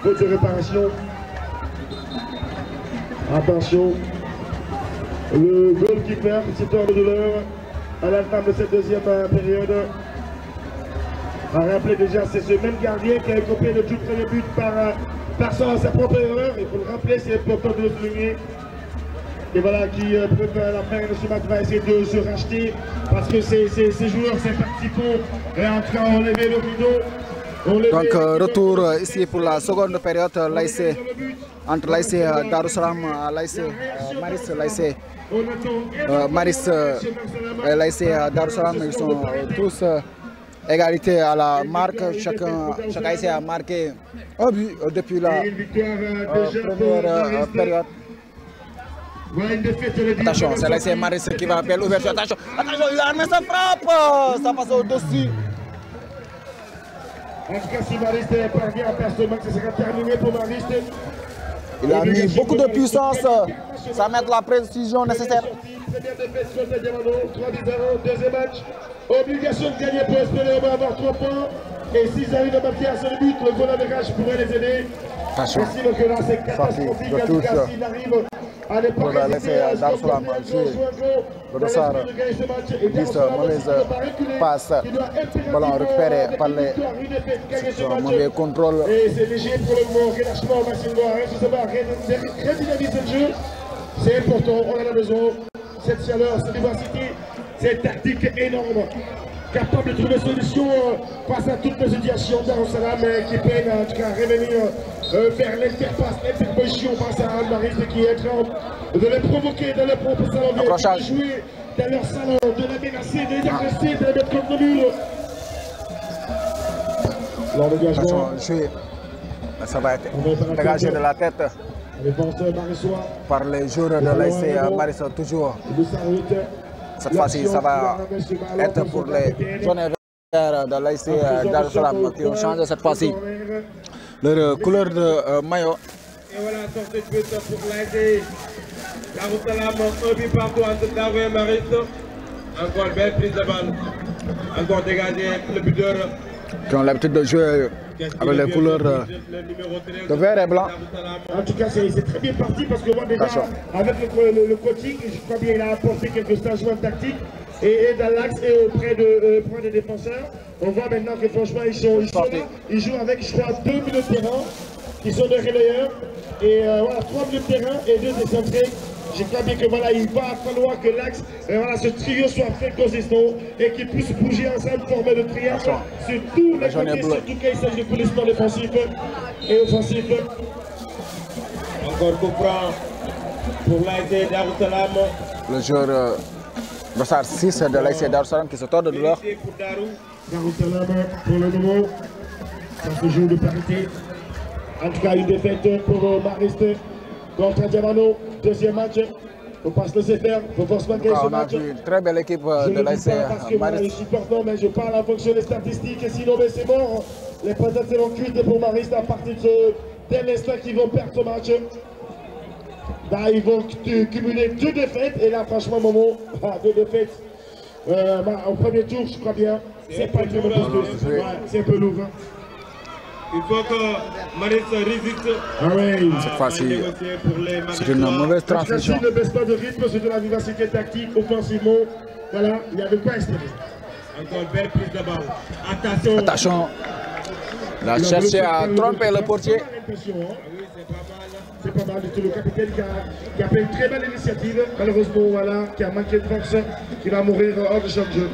Faute de réparation. Attention. Le goalkeeper, c'est hors de douleur à la fin de cette deuxième période. A rappelé déjà, c'est ce même gardien qui a copié le tout premier but par sa propre erreur. Il faut le rappeler, c'est important de le souligner. Et voilà qui, à la fin de ce match, va essayer de se racheter parce que ces joueurs, ces participants, est en train d'enlever le rideau. Donc retour ici pour la seconde période entre l'ASC Darussalam et l'ASC Maris. Maris et l'ASC Darussalam, ils sont tous égalité à la marque. Chaque ASC a marqué un but depuis la première période. Attention, c'est l'ASC Maris qui va faire l'ouverture. Attention, il a armé sa frappe, ça passe au-dessus. En tout cas, si Mariste parvient à faire ce match, ce sera terminé pour Mariste. Il a mis beaucoup de puissance, ça met la précision nécessaire. Première défaite contre Diamano, 3-0, deuxième match. Obligation de gagner pour espérer avoir 3 points. Et s'ils arrivent à marquer un seul but, le goal average pourrait les aider. Attention, que là, c'est catastrophique. En tout cas, s'il arrive pour laisser Darussalam jouer. Le dossard 10, mauvaise passe, ballon récupéré par les mauvais contrôle. Et c'est léger pour le moment, relâchement, Maxime doit redynamiser le jeu. C'est important, on en a besoin. Cette chaleur, cette vivacité, cette tactique énorme, capable de trouver solution face à toutes les situations Darussalam qui peinent en tout cas à revenir vers l'interposition face à Anne-Mariste qui est en train de les provoquer dans leur propre salon, de jouer dans leur salon, de les menacer, de les agresser, de les mettre contre le mur. L'engagement, ça va être dégagé de la tête par les joueurs de l'ASC Mariste toujours. Cette fois-ci, ça va être pour les jeunes verts de l'ASC Darussalam qui ont changé cette fois-ci leur couleur de maillot. Et voilà, sortie de but pour l'ASC Darussalam, un but partout entre Darou et Mariste. Encore belle prise de balle. Encore dégagé le buteur. Qui ont l'habitude de jouer avec les couleurs de vert et blanc. En tout cas, c'est très bien parti parce que moi déjà, avec le coaching, je crois bien qu'il a apporté quelques changements tactiques et dans l'axe et auprès des défenseurs. On voit maintenant que franchement, ils sont là. Ils jouent avec, je crois, 2 milieux de terrain qui sont des relayeurs. Et voilà, 3 milieux de terrain et 2 décentrés. Je crois bien que voilà, il va falloir que l'axe, voilà, ce trio soit très consistant et qu'ils puissent bouger ensemble, former le triangle sur tous les côtés, surtout quand il s'agit de politisme défensif et offensif. Encore coup franc pour l'ASC Darussalam. Le joueur dossard 6 de l'ASC Darussalam qui se tord de douleur. Darussalam pour le moment, ça se joue de parité. En tout cas, une défaite pour Mariste contre Diamano. Deuxième match, il faut pas se laisser faire, il faut forcément gagner ce match. On a vu une très belle équipe de l'ASC Mariste. Je suis portant, mais je parle en fonction des statistiques, et sinon c'est mort. Les patates seront cuites pour Mariste à partir de l'instant qu'ils vont perdre ce match. Là, ils vont cumuler 2 défaites, et là, franchement, Momo, 2 défaites. Au premier tour, je crois bien, c'est pas le même plus. C'est un peu lourd. Hein. Il faut que Mariste résiste. Ah oui. Cette fois-ci, c'est une mauvaise transition. S'il ne baisse pas de rythme, c'est de la vivacité tactique, offensivement. Voilà, il y a de quoi espérer. Encore une belle prise de balle. Attention. Attention. Il a cherché à tromper le portier. C'est pas mal du tout. Le capitaine qui a fait une très belle initiative. Malheureusement, voilà, qui a manqué de force, qui va mourir hors de champ de jeu.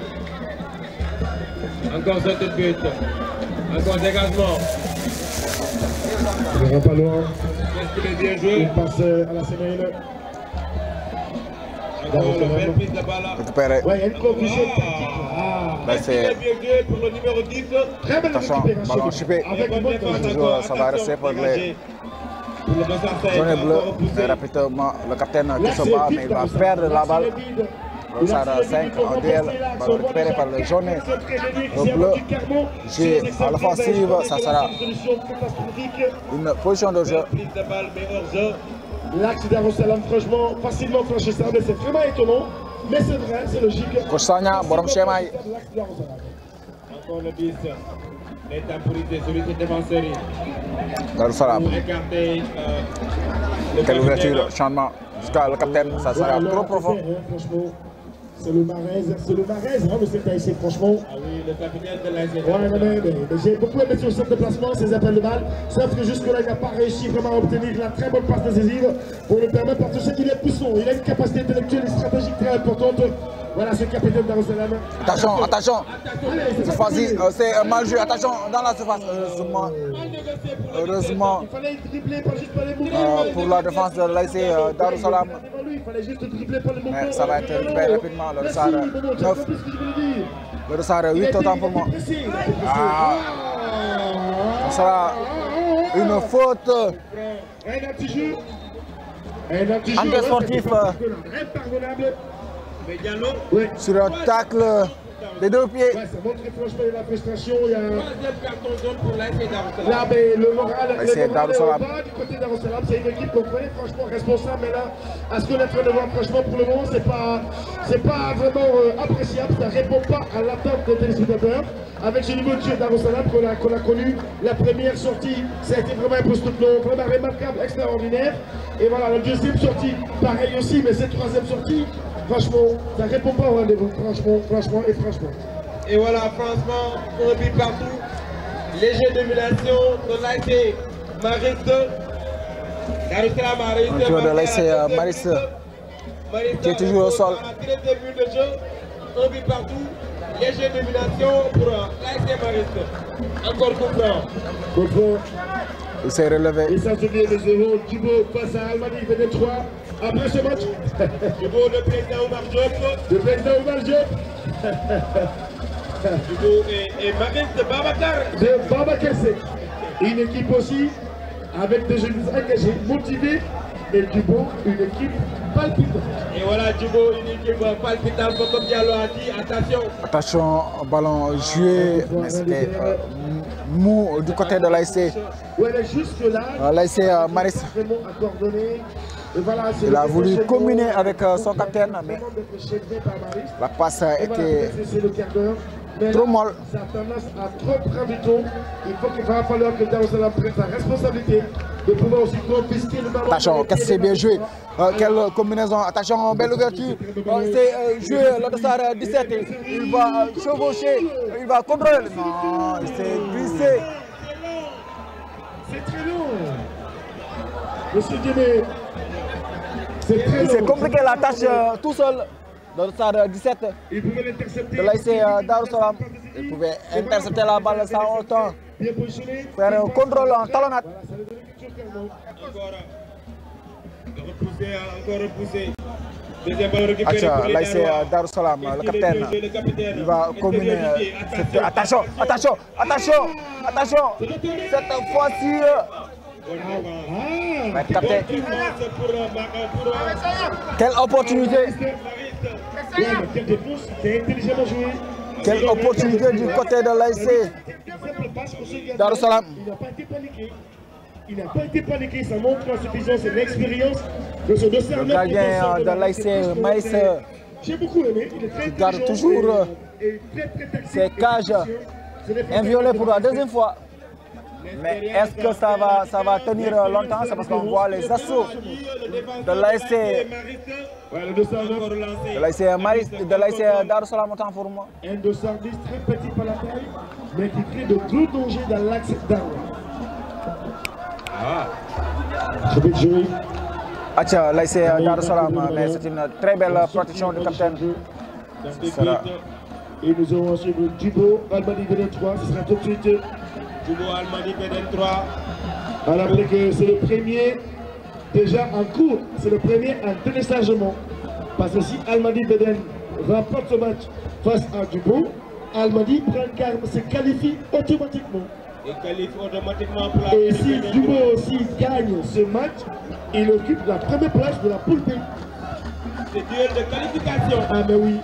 Encore sortie de but. Encore dégagement. Il ne va pas loin. Qu'est-ce qu'il est bien joué? Il passe à la semaine. Encore une belle prise de balle. Récupéré. Ouais, il y a une confusion tactique. Là, c'est bien joué pour le numéro 10. Très belle récupération. Ballon chipé. Ça va rester pour les jaunes et bleus. Rapidement, le capitaine qui se bat, mais il va perdre la balle. Le dossard 5 en duel, ballon récupéré par le jaune. Le bleu, j'ai à l'offensive, ça sera une position de jeu. L'axe Darussalam, franchement, facilement franchissable, c'est vraiment étonnant, mais c'est vrai, c'est logique. Coach Sagna, borom Chemay. Encore le 10, les temporités sur les défenseurs. Darussalam. Pour écarter Quelle ouverture, changement jusqu'à le capitaine, ça sera trop profond. C'est le Marez, hein, le CPIC, franchement. Ah oui, le capitaine de l'ASC. Ouais, mais j'ai beaucoup aimé sur ce déplacement, ses appels de balle. Sauf que jusque-là, il n'a pas réussi vraiment à obtenir la très bonne passe décisive pour le permettre, parce que je sais qu'il est puissant. Il a une capacité intellectuelle et stratégique très importante. Voilà ce capitaine Darussalam. Attention, attention. Cette fois-ci, c'est mal joué. Attention, dans la surface. Heureusement. Il fallait dribbler, pas juste par les mouvements. Pour la défense de l'ASC Darussalam. Il fallait juste dribbler par les mouvements. Mais ça va être récupéré rapidement. Le dossard 9. Le dossard 8 autant pour moi. Ah. Ça sera une faute. Un anti-jeu. Un anti-jeu. Anti-sportif. Impardonnable. Mais Diallo, Oui. Sur un tacle des deux pieds. Ouais, ça montre franchement la frustration. Il y a Troisième carton jaune pour l'ASC Darussalam. là, mais le moral est au Darussalam. bas du côté d'Darussalam. C'est une équipe qu'on connaît franchement responsable. Mais là, à ce qu'on est en train de voir, franchement, pour le moment, c'est pas vraiment appréciable. Ça ne répond pas à l'attente des téléspectateurs. Avec ce niveau de jeu d'Darussalam qu'on a connu, la première sortie, ça a été vraiment un post vraiment remarquable, extraordinaire. Et voilà, la deuxième sortie, pareil aussi, mais cette troisième sortie, franchement, ça ne répond pas au rendez-vous, franchement. Et voilà, franchement, on but partout. Léger domination de l'ASC Mariste. Darussalam a réussi Un joueur de l'ASC Mariste qui est toujours au sol. 13e but de jeu, un but partout. Léger domination pour l'ASC Mariste. Encore comprend. Il s'est relevé. Et ça se vient de 0. Djibo face à Almadi, Bénin 3. Après ce match, Djibo, le président Omar Diop. le président Omar Diop Djibo et Mariste Babacar. de Baba Kessé. Une équipe aussi avec des jeunes engagés, motivés. Et Djibo, une équipe palpitante. Et voilà, Djibo, une équipe palpitante, comme Diallo a dit. Attention. Attention, ballon joué, mais c'était mou du côté de l'ASC. Ouais, mais jusque là, L'ASC Mariste. vraiment à coordonner. Et voilà, Il a voulu combiner avec son capitaine, mais la passe a été trop molle. Ça a tendance à trop prendre du temps. Il va falloir que Darussalam prenne sa responsabilité de pouvoir aussi confisquer le ballon. Attention, qu'est-ce que c'est bien joué. Quelle combinaison. Attention, belle ouverture. C'est joué le dossard 17. Il va chevaucher, il va contrôler. Non, il s'est glissé. C'est très long. Monsieur Djemé, c'est très long. C'est compliqué la tâche tout seul. Le dossard 17 Il pouvait l'intercepter. de l'ASC Darussalam. Il pouvait intercepter la balle sans autant Bien positionné. faire un contrôle en talonnade. Voilà, ça lui donne quelque chose calmement. Encore repoussé. Deuxième ballon récupéré pour les l'ASC Danois. Darussalam, le capitaine, il va combiner. Attention. Cette fois-ci, va être capté. Quelle opportunité. Ouais, mais quelle défense, c'est intelligemment joué. Quelle opportunité du côté de l'ASC Darussalam. Il n'a pas été paniqué. Il n'a pas été paniqué, ça montre la suffisance et l'expérience de ce dossier. Le gardien de l'ASC Mariste j'ai beaucoup aimé, il est très garde intelligent toujours et très tactique. ses cages inviolées pour la deuxième fois. Mais est-ce que ça va tenir longtemps? C'est parce qu'on voit les assauts de l'ASC Ouais, le dossard 9. de l'ASC Mariste, de l'ASC Darussalam, autant pour moi. Un dossard 10 très petit par la taille, mais qui crée de gros dangers dans l'axe d'armes. Je vais jouer. Acha, l'ASC Darussalam, mais c'est une très belle protection du capitaine. Et nous aurons ensuite Djibo, Almadi Bénin 3, ce sera tout de suite. Djibo Almadi Bénin 3. À rappeler que c'est le premier déjà en cours, c'est le premier en téléchargement. Parce que si Almadi Bénin remporte ce match face à Djibo, Almadi se qualifie automatiquement. Et qualifie automatiquement pour la Et si Djibo aussi gagne ce match, il occupe la première place de la poule B. C'est duel de qualification. Ah mais oui.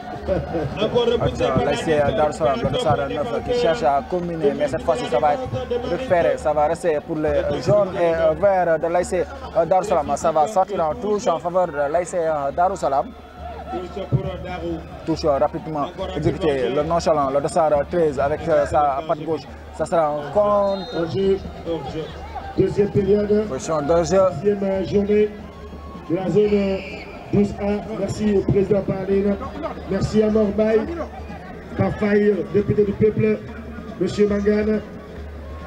Encore repoussé par L'ASC Darussalam, le dossard 9 qui cherche à combiner, mais cette fois-ci ça va être récupéré, ça va rester pour les jaunes et verts de l'ASC Darussalam. Ça va sortir en touche en faveur de l'ASC Darussalam. Touche rapidement exécuté, le nonchalant, le dossard 13 avec sa patte gauche. Ça sera un contre. Deuxième période. Position de jeu. Deuxième journée de la zone 12A. Merci au président Parlin. Merci à Morbaï, Parfaille, député du peuple, M. Mangane.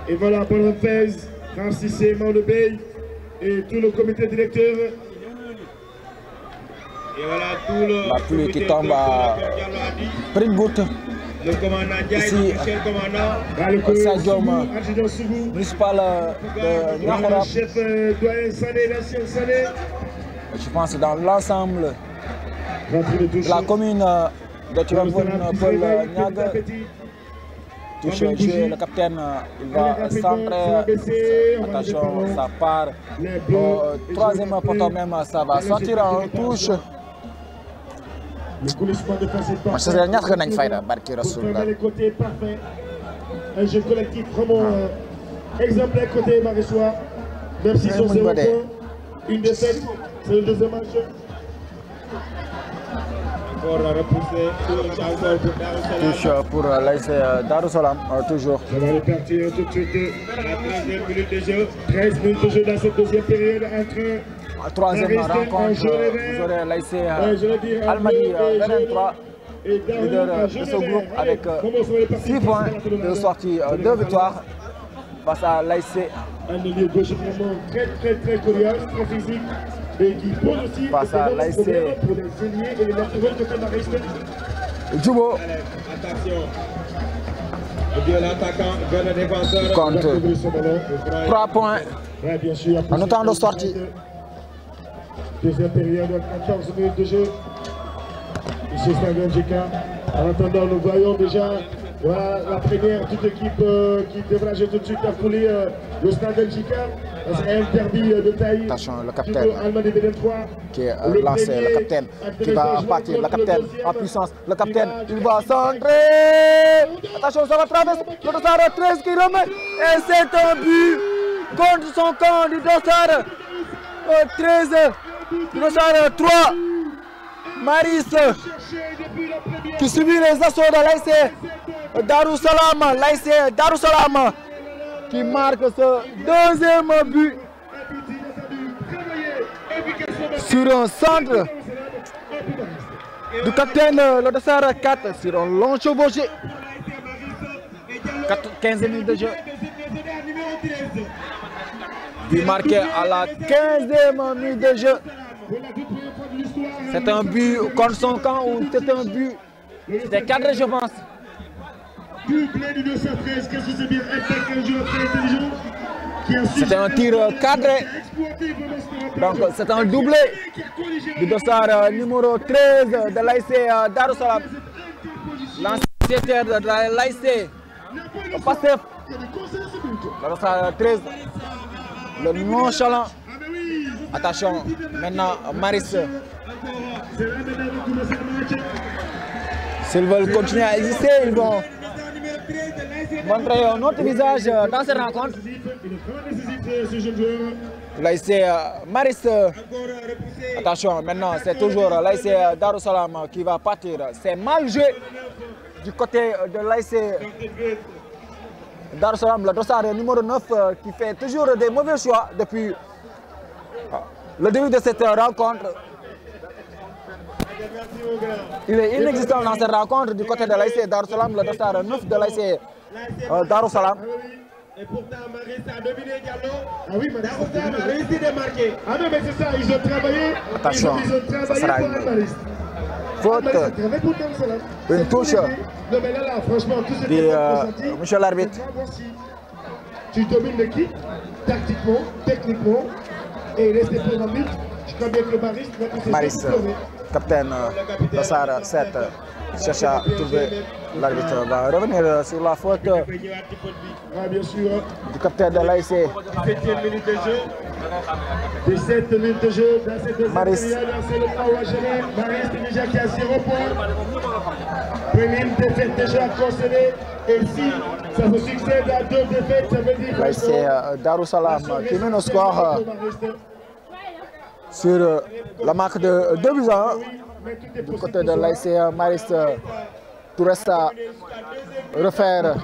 Et voilà, Bonne Fez, Francis Maunebey et tout le comité directeur. Et voilà tout le. La pluie qui tombe à prime goutte. Le commandant Diaye, Ici, Michel commandant. au stadium Adjudant Sougou. municipal de Voilà, Niakhora. chef doyen Sané, l'ancien Sané. Je pense dans l'ensemble Rentrée de touche. de la commune de Tirambon, Paul Niag. Touche joué, le capitaine, il va centrer. Attention, ça part au troisième poteau même, ça va sortir en touche. Le coulissement de face est parfait. Manchester ñàkk nañ fayda barki Rasoul les côtés parfait. Un jeu collectif vraiment exemplaire côté Marissois. Même s'ils sont 0 points, une défaite, c'est le deuxième match. Touche pour l'ASC Darussalam, toujours. Ça va repartir tout de suite. À la 13e minute de jeu. 13 minutes de jeu dans cette deuxième période entre Troisième rencontre, vous aurez l'ASC Almadi 23, leader de ce groupe avec 6 points de sortie, 2 victoires face à l'ASC. Un milieu gauche vraiment très coriace, très physique. Et qui pose aussi face à l'ASC pour les ailiers et les latéraux côté Mariste. Djubo. Attention. L'attaquant vers le défenseur. Compte 3 points Ouais, bien sûr, en temps de sortie. Deuxième période, 14 minutes de jeu. Ici, Stade NJK. En attendant, nous voyons déjà voilà, la première, toute l'équipe qui devra jouer tout de suite à fouler le Stade NJK. C'est un derby de taille. Attention, le capitaine qui est lancé, le capitaine qui va partir, le capitaine en puissance, le capitaine il va centrer. Attention, ça va traverser, le Dossard 13 qui remet et c'est un but contre son camp du Dossard 13, du Dossard 3. Maris qui subit les assauts de l'ASC Darussalam, l'ASC Darussalam qui marque ce deuxième but sur un centre du capitaine le Dossard 4 sur un long chevauché. 15 minutes de jeu. But marqué à la 15e minute de jeu. C'est un but contre son camp ou c'est un but des cadres, je pense. C'est un tir cadré. Donc c'est un doublé du Dossard numéro 13 de l'ASC Darussalam. L'ancien de l'ASC Pastef. Le Dossard 13. Le nonchalant. Attention, maintenant Maris. S'ils veulent continuer à exister, ils vont montrer un autre visage dans cette rencontre. L'ASC Maris. Attention, maintenant c'est toujours l'ASC Darussalam qui va partir. C'est mal joué du côté de l'ASC Darussalam, le Dossard numéro 9 qui fait toujours des mauvais choix depuis le début de cette rencontre. Il est inexistant dans cette rencontre du côté de l'ASC Darussalam, le Dossard 9 de l'ASC Darussalam. Et pourtant, Maris a dominé Diallo. Ah oui, mais Darussalam a réussi de marquer. Ah non, mais c'est ça, ils ont travaillé. Attention, ils ont travaillé ça sera pour une Maris. faute. Une touche non, mais là, franchement, tout ce de monsieur l'arbitre. Tu domines l'équipe, tactiquement, techniquement, et rester pour un but. Je crois bien que Maris, capitaine Dossard 7, cherche à trouver. L'arbitre va revenir sur la faute bien sûr. Du capitaine de l'ASC. 7e minute de jeu. 17 minutes de jeu dans cette deuxième Maris. période. C'est le temps où à gérer. Maris déjà qui a 0 points. Première défaite déjà concédée. Et si ça se succède à 2 défaites, ça veut dire l'ASC Darussalam qui mène au score sur la marque de 2-1 du côté de l'ASC Maris. Tout reste à refaire.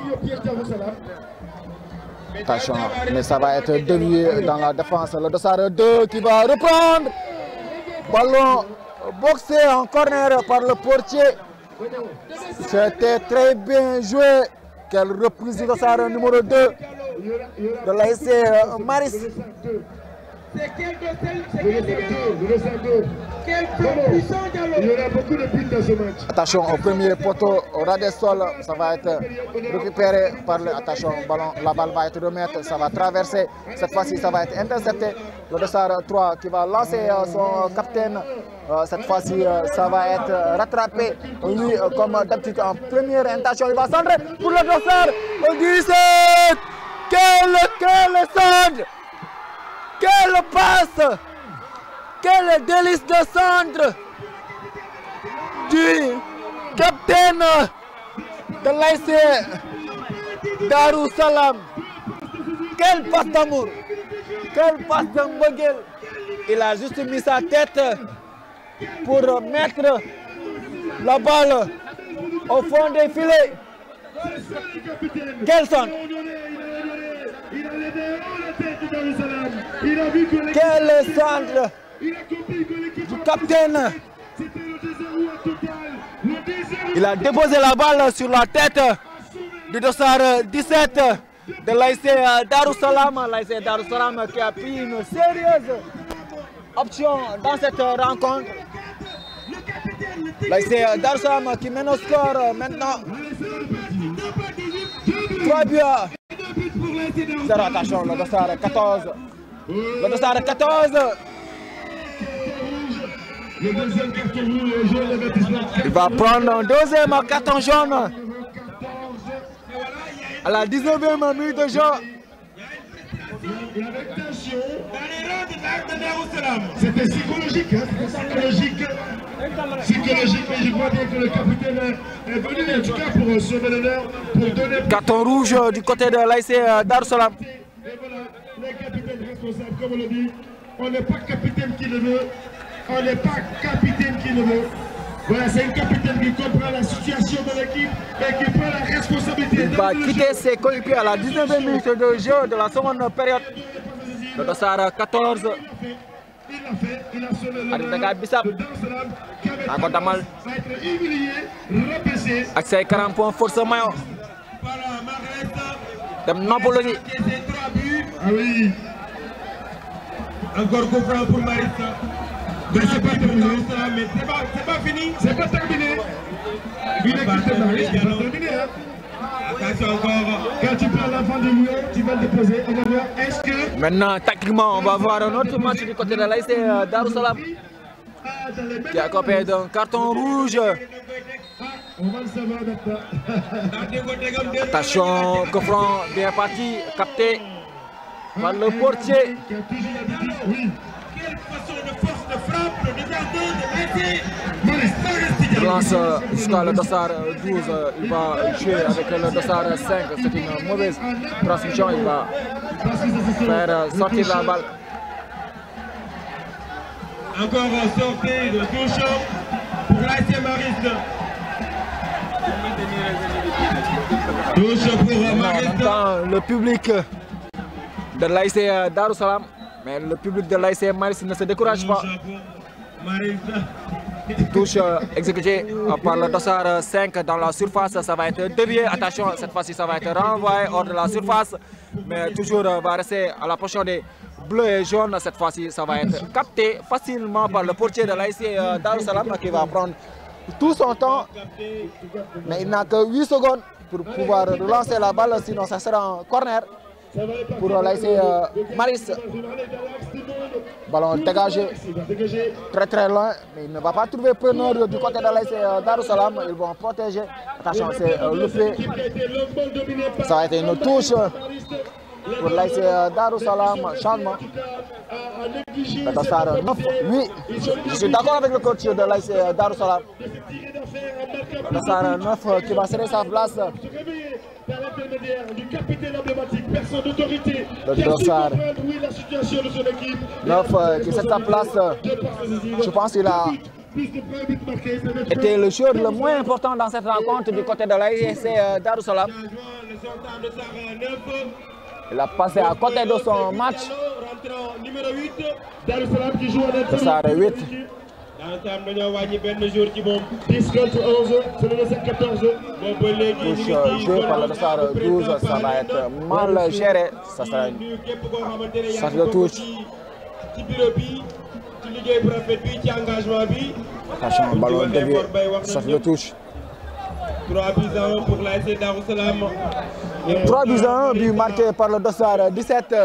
Attention, mais ça va être dévié dans la défense. Le Dossard 2 qui va reprendre. Ballon boxé en corner par le portier. C'était très bien joué. Quelle reprise du Dossard numéro 2 de l'ASC Maris. C'est Il y aura beaucoup de buts dans ce match. Attention au premier poteau, au ras des sols, ça va être récupéré par le... Attention, ballon, la balle va être remise, ça va traverser. Cette fois-ci, ça va être intercepté. Le Dossard 3 qui va lancer son capitaine. Cette fois-ci, ça va être rattrapé. Lui, comme d'habitude, en première intention, il va centrer pour le Dossard 17. Quel centre! Quelle passe! Quel délice de centre du du capitaine de l'ASC Darou Salam. Quelle passe d'amour, quelle passe de mbëggeel. Il a juste mis sa tête pour mettre la balle au fond des filets. Quel centre! Quel centre du capitaine! Il a déposé la balle sur la tête du dossard 17 de l'ASC Darou Salam. L'ASC Darou Salam qui a pris une sérieuse option dans cette rencontre. L'ASC Darou Salam qui mène au score maintenant. 3 buts à 0. Attention, le dossard 14. Le dossard 14. Il va prendre un deuxième carton jaune à la 19e minute de jeu. C'était psychologique, hein? Psychologique, mais je crois bien que le capitaine est venu en tout cas pour sauver l'honneur, pour donner... Carton rouge du côté de l'ASC Darou Salam. Et voilà, les capitaines responsables, comme on le dit, on n'est pas capitaine qui le veut, on n'est pas capitaine qui le veut. Voilà, c'est un capitaine qui comprend la situation de l'équipe et qui prend la responsabilité. Il va quitter ses coéquipiers à la 19e minute de jeu de la seconde période. Le dossard 14. Il l'a fait, il a sauvé l'honneur de Darou Salam. Encore Damal. Va être humilié, rabaissé. Avec ses 40 points force maillot. Dem Napoli. Ah oui. Encore coup franc pour Marissa. Mais c'est pas terminé. Mais c'est pas fini. C'est pas terminé. Il est quitté Maris, c'est pas terminé. Hein. Attention encore. Quand tu prends l'enfant du mur, tu vas le déposer. On va voir, est-ce que... Maintenant, tactiquement, on va voir un autre match du côté de l'ASC Darou Salam qui est accompagné d'un carton rouge. On va le savoir maintenant. Attention, coup franc bien parti, capté par le portier. Oui. Quelle façon de force de frappe de gardien de l'ASC. Il lance jusqu'à le dossard 12, il va jouer avec le dossard 5, c'est une mauvaise transmission, il va faire sortir la balle. Encore sortie de touche pour l'ASC Mariste. Touche pour Mariste. On entend le public de l'ASC Darou Salam, mais le public de l'ASC Mariste ne se décourage pas. Touche exécutée par le dossard 5 dans la surface, ça va être dévié. Attention, cette fois-ci ça va être renvoyé hors de la surface, mais toujours va rester à la portion des bleus et jaunes. Cette fois-ci ça va être capté facilement par le portier de l'ASC Darou Salam qui va prendre tout son temps, mais il n'a que 8 secondes pour pouvoir relancer la balle, sinon ça sera un corner pour l'ASC Mariste. Ballon dégagé très loin, mais il ne va pas trouver preneur du côté de l'ASC Darou Salam. Ils vont protéger. Attention, c'est loupé. Ça va être une touche pour l'ASC Darou Salam. Changement. Le dossard 9. Oui, je suis d'accord avec le coach de l'ASC Darou Salam. Le dossard 9 qui va serrer sa place. Par l'intermédiaire du capitaine emblématique, personne d'autorité, le dossard la situation de son équipe. 9 qui cède sa place. Je pense qu'il a été le joueur le moins important dans cette rencontre du côté de l'ASC Darou Salam. Il a passé à côté de son match. Dossard 8. Touche joué par le dossard 12, ça va être mal géré. Ça sera une charge de touche. Attention, ballon dévié, charge de touche. 3 buts à 1 pour l'ASC Darou Salam. 3 buts à 1, but marqué par le dossard 17.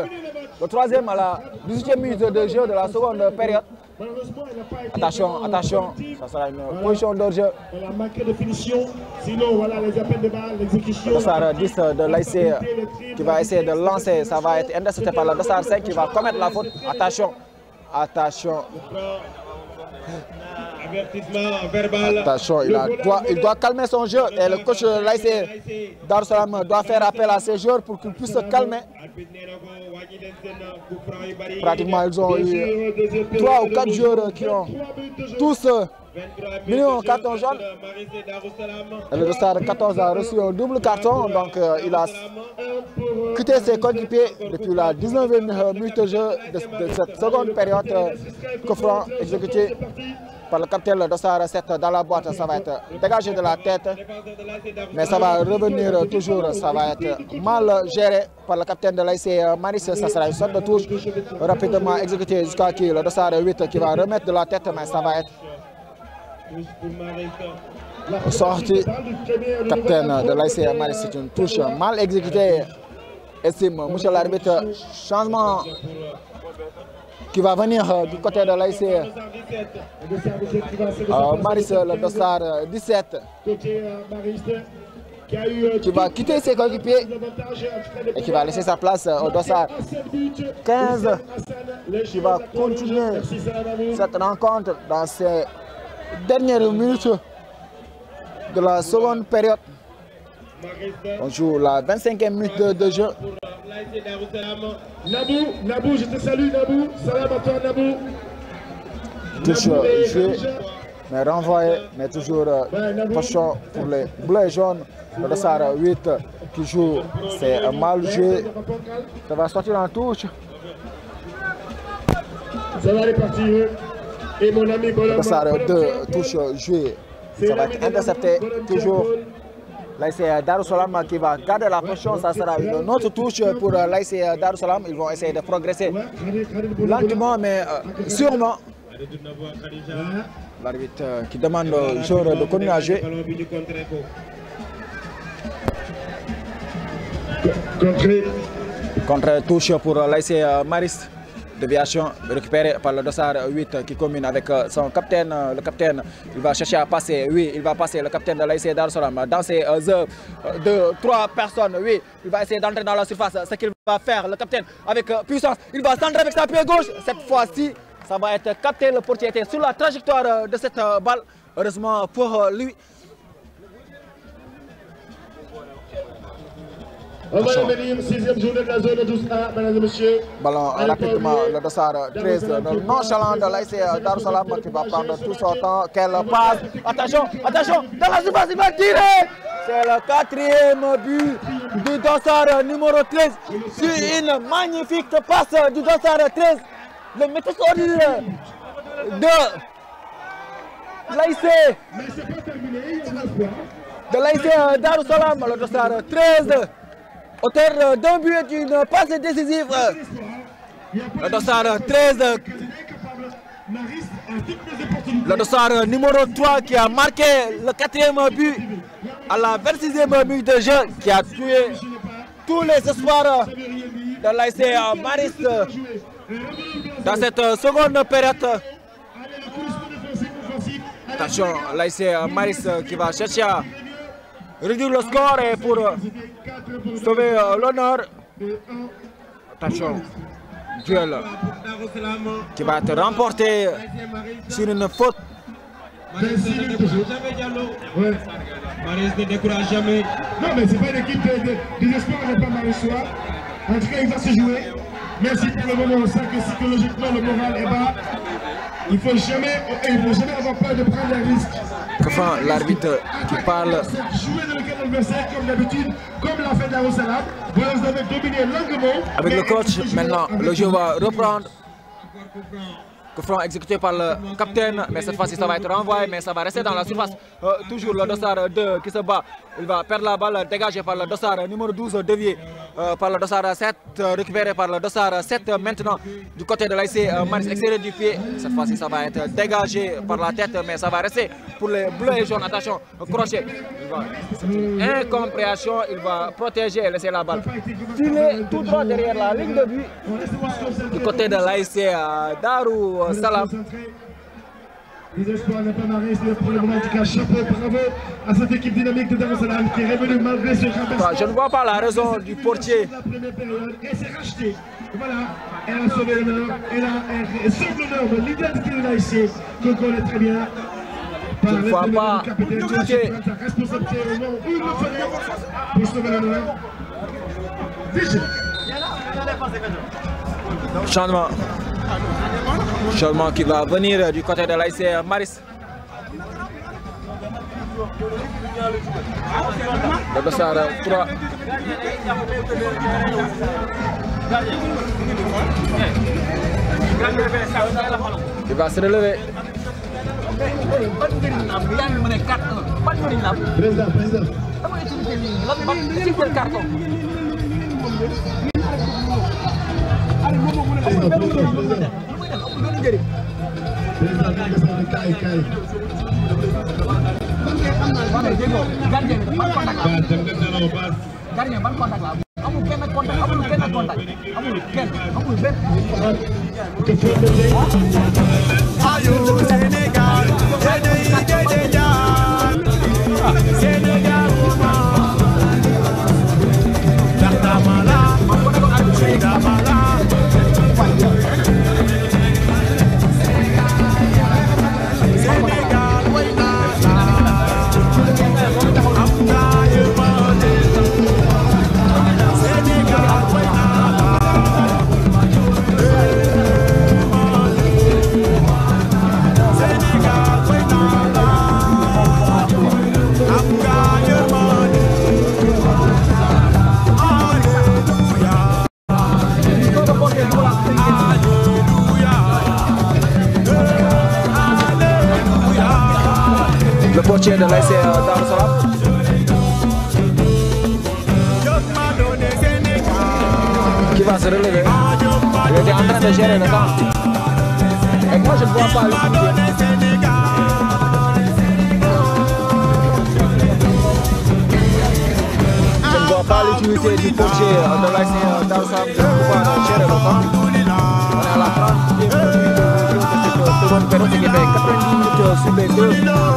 Le troisième à la 18e minute de jeu de la seconde période. Attention, attention, ça sera une position de jeu. Elle a manqué de finition, sinon voilà les appels de balle, l'exécution. Le dossard 10 de l'ASC qui va essayer de lancer, ça va être intercepté par le dossard 5 qui va commettre la faute. Attention, attention. Avertissement verbal. Attention, il doit calmer son jeu et le coach l'ASC Darou Salam doit faire appel à ses joueurs pour qu'ils puissent se calmer. Pratiquement, ils ont eu 3 ou 4 joueurs qui ont tous minimum carton jaune. Et le Dossard 14 a reçu un double carton, donc il a quitté ses coéquipiers depuis la 19e minute de jeu de cette seconde période. Coup franc exécuté par le capitaine de Dossard 7 dans la boîte, ça va être dégagé de la tête, mais ça va revenir toujours, ça va être mal géré par le capitaine de l'ASC Maris, ça sera une sorte de touche rapidement exécutée jusqu'à qui le Dossard 8 qui va remettre de la tête, mais ça va être sorti. Capitaine de l'ASC Maris, c'est une touche mal exécutée, estime monsieur l'arbitre. Changement qui va venir du côté de l'ASC Maris, le Dossard 17 qui va quitter ses coéquipiers et qui va laisser sa place au Dossard 15 qui va continuer cette rencontre dans ces dernières minutes de la seconde période. On joue la 25e minute de jeu. Nabou, je te salue Nabou. Salam à toi Nabou. Touche joué, mais renvoyé, mais toujours pochon pour les bleus et jaunes. Le Dossard 8 qui joue, c'est mal joué. Ça va sortir en touche. Ça va aller partir. Et mon ami Le Dossard 2 touche joué. Ça va être intercepté toujours. L'ASC Darou Salam qui va garder la position, ça sera une autre touche pour l'ASC Darou Salam. Ils vont essayer de progresser lentement mais sûrement. L'arbitre qui demande aux joueurs de continuer à jouer. Contre touche pour l'ASC Maris. Déviation récupérée par le Dossard 8 qui combine avec son capitaine. Le capitaine, il va chercher à passer. Oui, il va passer le capitaine de l'ASC Darou Salam dans ces heures de 3 personnes. Oui, il va essayer d'entrer dans la surface. Ce qu'il va faire, le capitaine, avec puissance, il va centrer avec sa pied gauche. Cette fois-ci, ça va être capté. Le portier était sur la trajectoire de cette balle. Heureusement pour lui. On va revenir, 6e journée de la zone 12A, mesdames et messieurs. Ballon rapidement, le Dossard 13, le nonchalant de l'ASC Darou Salam qui va prendre tout son temps. Quelle passe! Attention, attention, dans la surface, il va tirer! C'est le 4e but du Dossard numéro 13. C'est une magnifique passe du Dossard 13. Le métaphore de l'ASC. Mais c'est pas terminé, il y en a quoi? De l'ASC Darou Salam, le Dossard 13. Auteur d'un but et d'une passe décisive. Le Dossard 13. Le Dossard numéro 3 qui a marqué le 4e but à la 26e minute de jeu, qui a tué tous les espoirs de l'ASC Maris dans cette seconde période. Attention, l'ASC Maris qui va chercher à réduire le score et pour sauver l'honneur. Attention, duel qui va être remporté sur une faute. Maris ne décourage jamais. Non, mais c'est pas une équipe de désespoir, n'est pas Marissois. En tout cas, il va se jouer. Merci pour le moment. On sent que psychologiquement, le moral est bas. Il ne faut jamais avoir peur de prendre des risques. Enfin, l'arbitre qui parle. Jouer dans le cadre adversaire comme d'habitude, comme l'a fait Darou Salam. Vous avez dominé longuement. Avec le coach, maintenant, le jeu va reprendre. Coup franc exécuté par le capitaine, mais cette fois-ci ça va être renvoyé, mais ça va rester dans la surface. Toujours le Dossard 2 qui se bat. Il va perdre la balle dégagée par le Dossard numéro 12, dévié par le Dossard 7, récupéré par le Dossard 7 maintenant du côté de l'ASC Maris, extérieur du pied. Cette fois-ci ça va être dégagé par la tête, mais ça va rester pour les bleus et jaunes. Attention, crochet. C'est une incompréhension, il va protéger et laisser la balle filer tout droit derrière la ligne de but du côté de l'ASC Darou Salam. Les espoirs n'est pas Maris, mais pour le moment, en tout cas, chapeau, bravo à cette équipe dynamique de Darou Salam qui est revenue malgré ce renversement. Je ne vois pas la raison du portier. La première période, et c'est racheté. Voilà, elle a sauvé l'honneur, elle sauve l'honneur de l'identité de l'ASC, qu'on connaît très bien. Je ne vois pas. Sa responsabilité au moment où il le ferait pour sauver la nouvelle. Changement qui va venir du côté de l'ASC Maris. Le Dossard 3. Il va se relever. Président. Le portier de l'ASC Darussalam. Qui va se relever. Il était en train de gérer le temps. Et moi je ne vois pas l'utilité. Je ne vois pas l'utilité du portier de l'ASC Darussalam de pouvoir gérer le temps. On est à la 30e minute de cette seconde période, ce qui fait 90 minutes sur les deux mi-temps.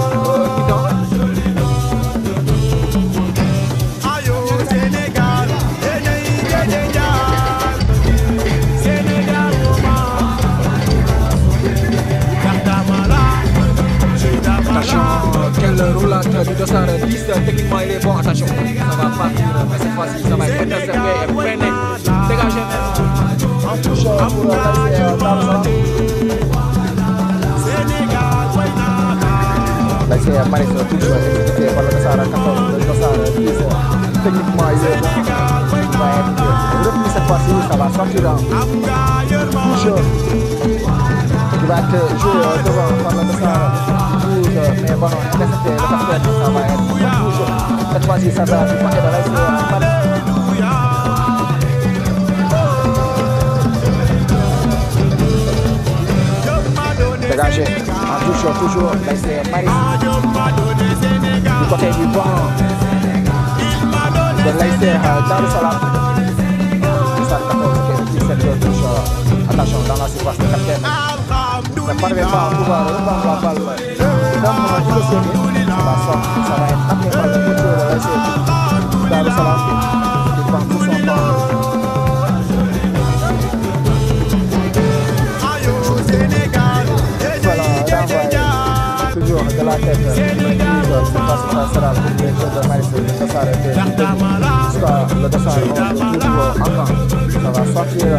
Attention, quelle roulade du Dossard 10, techniquement il est bon, attention, ça va partir, mais cette fois-ci ça va être intercepté et freiné, dégagé en touche pour l'ASC Darussalam. L'ASC Maris touche exécuté par le Dossard 14, le Dossard 10, techniquement il est bon, il va être repris cette fois-ci, ça va sortir en touche qui va être joué devant par le Dossard 12, mais bon, intercepté, le capitaine, ça va être touche, cette fois-ci ça va du côté de l'ASC Maris. Dégagé, en touche toujours l'ASC Maris. Du côté du banc de l'ASC Darussalam. Dossard 14 qui est 17 touche. Attention dans la surface, le capitaine ne parvient pas à pouvoir reprendre la balle. Dans le série, ça va être tapé par le coach de l'ASC Darussalam qui prend tout son temps. Toujours de la tête, ça sera pour les jeux de Maris, le Dossard jusqu'à le Dossard toujours en camp. Ça va sortir.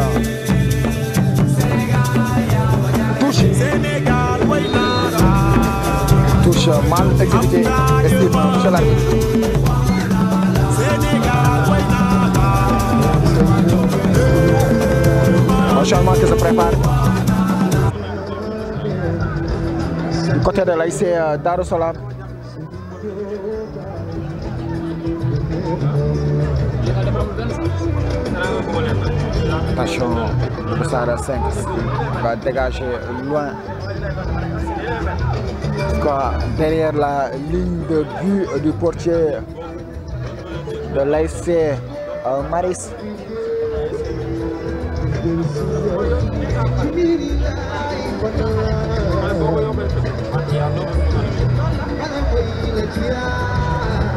Touche mal exécutée, estime chez l'arbitre. Un changement qui se prépare. Du côté de l'ASC Darussalam. Attention, le Dossard 5 va dégager loin. Quoi, derrière la ligne de but du portier de l'ASC Maris.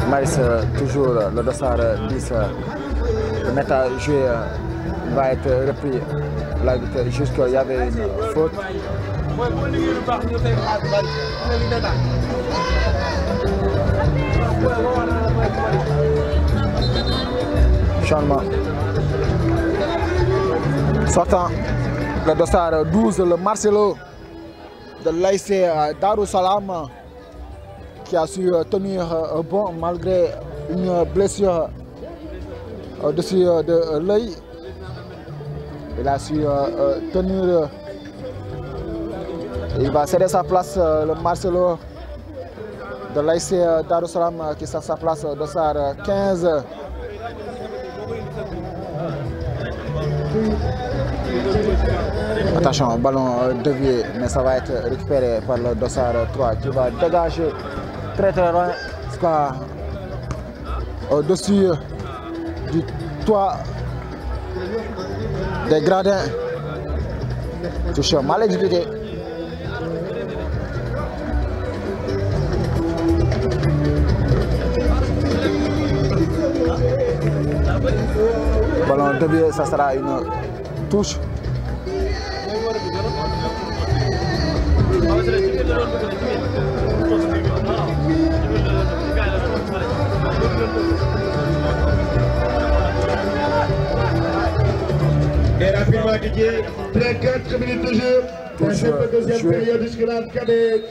Maris, toujours le Dossard 10, le mettre à jouer va être repris. L'arbitre, juste qu'il y avait une faute. Changement. Sortant le dossard 12, le Marcelo de l'ASC Darou Salam qui a su tenir bon malgré une blessure au-dessus de l'œil. Il a su tenir. Il va céder sa place, le Marcelo de l'ASC Darou Salam qui cède sa place au dossard 15. Attention, ballon dévié, mais ça va être récupéré par le dossard 3 qui va dégager très loin, au-dessus du toit des gradins. Touche mal exécuté. Ballon dévié, ça sera une touche. Et rapidement Didier, Après 4 minutes de jeu, dans cette deuxième période, jusque-là, en cas de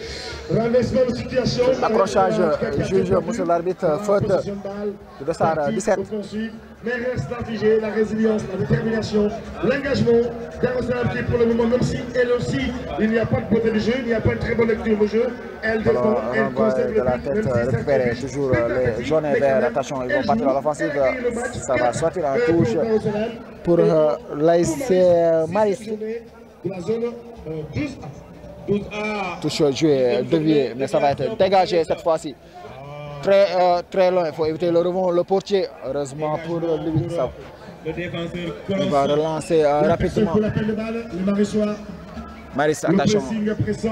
renversement de situation. Accrochage, juge, monsieur l'arbitre, faute de dossard 17. Mais reste l'affiché, la résilience, la détermination, l'engagement Darou Salam qui pour le moment, même si elle aussi, il n'y a pas de beauté de jeu, il n'y a pas une très bonne lecture de jeu, elle défend, elle conserve de la tête récupérée, toujours les jaunes et verts, attention, ils vont partir à l'offensive, ça va sortir en touche pour l'ASC Maris. De la zone 12A. Touche joué, dévié, mais ça va être dégagé cette fois-ci. Très loin, il faut éviter le rebond, le portier. Heureusement pour lui, ça. le défenseur Il va relancer rapidement. Maris, attention.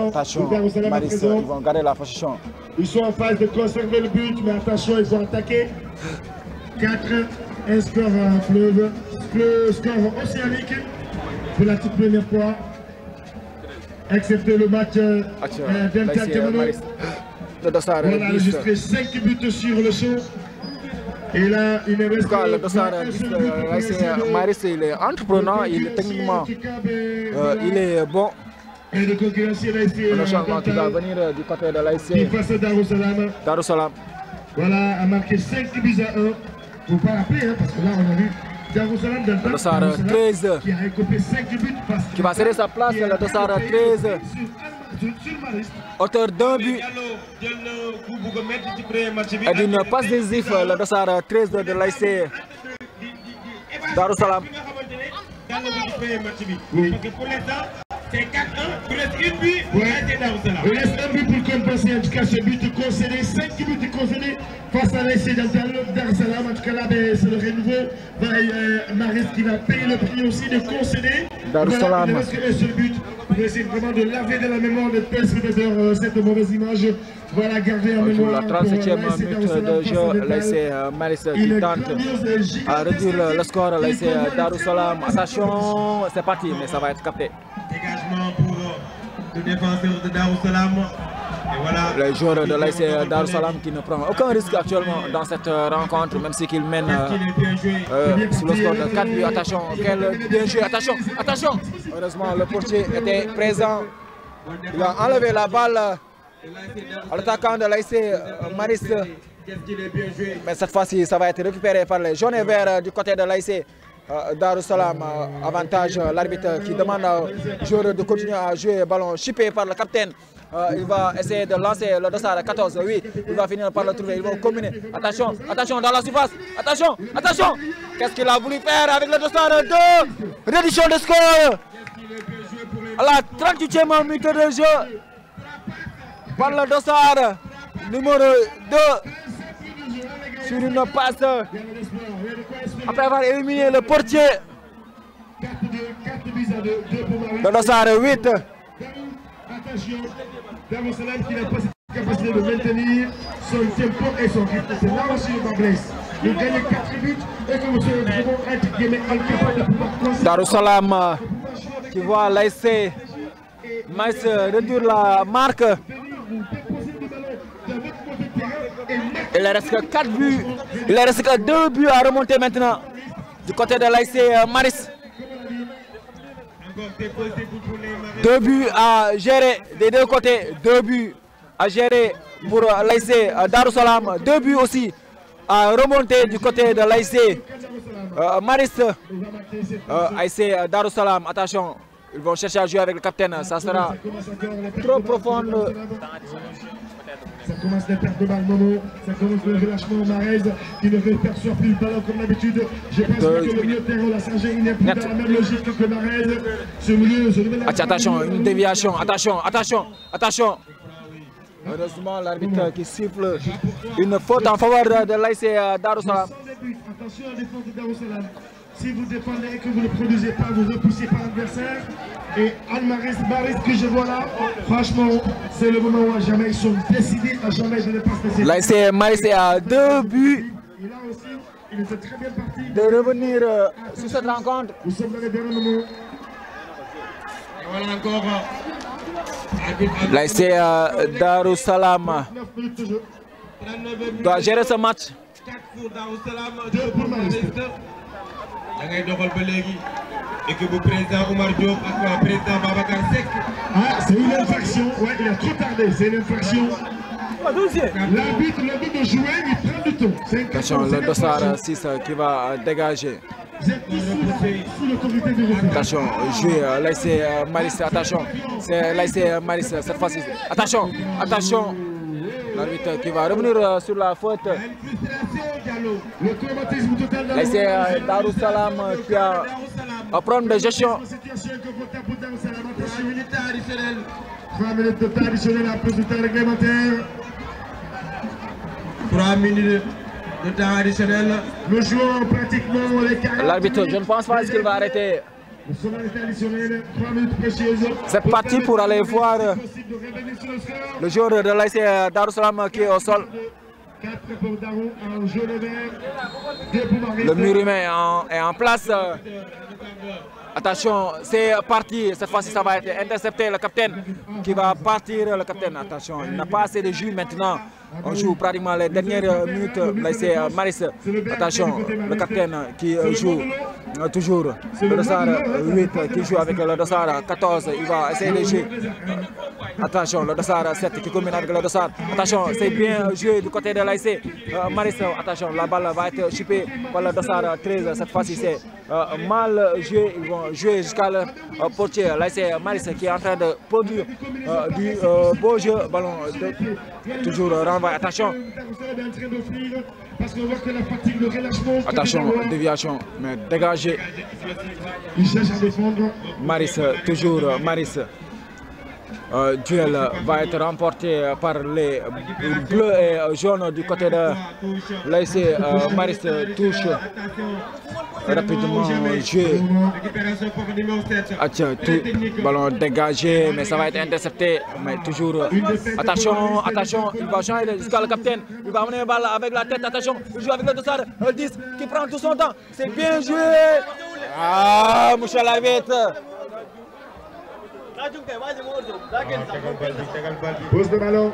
Attention, Maris, ils vont garder la position. Ils sont en phase de conserver le but, mais attention, ils vont attaquer. 4, un score fleuve, score océanique pour la toute première fois. Excepté le match d'El Cameroun. Voilà, enregistré 5 buts sur le show. Et là, il est resté. Le dossard Maris, il est entreprenant, il est techniquement, il est bon. Et de concurrencer l'ASC. Le changement qui va venir du côté de l'ASC Darou Salam. Voilà, a marqué 5 buts à 1. Il ne faut pas rappeler, hein, parce que là, on a vu Darou Salam dans le dossard 13 qui a récupéré 5 buts. Qui va céder sa place, le dossard 13. Auteur d'un but et d'une passe décisive, le dossard 13 de l'ASC Darou Salam. Parce que pour l'instant, c'est 4-1, il reste une but pour l'ASC Darou Salam. Il reste un but pour compenser en tout cas ce but concédé, 5 buts concédés face à l'ASC Darou Salam. En tout cas là, c'est le renouveau. Maris qui va payer le prix aussi de concéder. Darou Salam. Il ne reste qu'un seul but pour essayer vraiment de laver de la mémoire des téléspectateurs cette mauvaise image. Voilà, garder en mémoire. La 37e minute de jeu, l'ASC Maris qui tente à réduire le score, l'ASC Darou Salam. Attention, c'est parti, mais ça va être capté. Dégagement pour le défenseur de Darou Salam. Et voilà. Le joueur de l'ASC Darou Salam qui ne prend aucun risque actuellement dans cette rencontre, même si qu'il mène sur le score de 4 buts. Attention, quel bien joué, attention, attention. Heureusement, le portier était présent. Il a enlevé la balle à l'attaquant de l'ASC Maris. Mais cette fois-ci, ça va être récupéré par les jaunes et verts du côté de l'ASC Darou Salam. Avantage l'arbitre qui demande aux joueurs de continuer à jouer ballon chippé par le capitaine. Il va essayer de lancer le dossard 14, oui, il va finir par le trouver, ils vont combiner. Attention, attention dans la surface, attention, attention. Qu'est-ce qu'il a voulu faire avec le dossard 2? Réduction de score à la 38e minute de jeu par le dossard numéro 2 sur une passe après avoir éliminé le portier. Le dossard 8. Attention, Darou Salam qui n'a pas cette capacité de maintenir son tempo et son rythme. C'est là aussi le bas blesse. Il gagne 4 buts et que nous devons être incapable de pouvoir conserver. Darou Salam qui voit l'ASC Maris réduire la marque. Il reste que 4 buts. Il reste que 2 buts à remonter maintenant du côté de l'ASC Maris. 2 buts à gérer des deux côtés. 2 buts à gérer pour l'ASC Darussalam. 2 buts aussi à remonter du côté de l'ASC Maris. ASC Darussalam, attention, ils vont chercher à jouer avec le capitaine. Ça sera trop profond. Ça commence les pertes de balle, Momo. Ça commence le relâchement Marez qui ne réperçoit plus le ballon comme d'habitude. Je pense que le milieu de terrain, la Saint-Gé, il n'est plus dans la même logique que Marez. Ce milieu, je ne vais attention, une déviation. Attention. Heureusement, l'arbitre qui siffle une faute en faveur de l'ASC Darussalam. Attention à la défense de Darussalam. Si vous défendez et que vous ne produisez pas, vous repoussez par l'adversaire. Et Al-Maris que je vois là, franchement, c'est le moment où à jamais ils sont décidés à jamais de ne pas se laisser. L'ASC Maris est à 2 buts. Et là aussi, il était très bien parti de revenir sur cette rencontre. Nous sommes dans les derniers moments. Et voilà encore. L'ASC Darussalam doit gérer ce match. 4 pour Darussalam, 2 pour Maris. Da ngay doxal ba léegi équipe bu président Oumar Diop ak président Babacar Seck. Ah, c'est une infraction. Ouais, il a trop tardé. C'est une infraction. L'arbitre de jouer, il prend du temps. Attention, le Dossard 6 qui va dégager. Attention, jouer l'ASC Maris. Attention, c'est l'ASC Maris cette fois-ci. Attention. L'arbitre qui va revenir sur la faute. L'ASC Darussalam qui a un problème de gestion. 3 minutes de temps additionnel après le temps réglementaire. 3 minutes de temps additionnel. Nous jouons pratiquement les 40. L'arbitre, je ne pense pas qu'il va arrêter. C'est parti pour aller voir le joueur de l'ASC Darussalam qui est au sol. Le mur humain est en place. Attention, c'est parti. Cette fois-ci, ça va être intercepté. Le capitaine qui va partir. Le capitaine, attention, il n'a pas assez de jus maintenant. On joue pratiquement les dernières minutes. L'ASC Maris. Attention, le capitaine qui joue toujours. Le Dossard 8 qui joue avec le Dossard 14. Il va essayer de jouer. Attention, le Dossard 7 qui combine avec le Dossard. Attention, c'est bien joué du côté de l'ASC Maris. Attention, la balle va être chipée par le Dossard 13. Cette fois-ci, c'est mal joué. Ils vont jouer jusqu'à le portier. L'ASC Maris qui est en train de produire du beau jeu. Ballon toujours renvoyé. Attention. Attention, déviation, mais dégagé. Maris, toujours Maris. Duel va être remporté par les bleus et jaunes du côté de l'ASC Maris. Touche rapidement joué. Ballon dégagé, mais ça va être intercepté. Mais toujours, attention, il va changer jusqu'à le capitaine. Il va amener la balle avec la tête. Attention, il joue avec le Dossard 10 qui prend tout son temps. C'est bien joué. Ah, monsieur l'arbitre. Pose de ballon.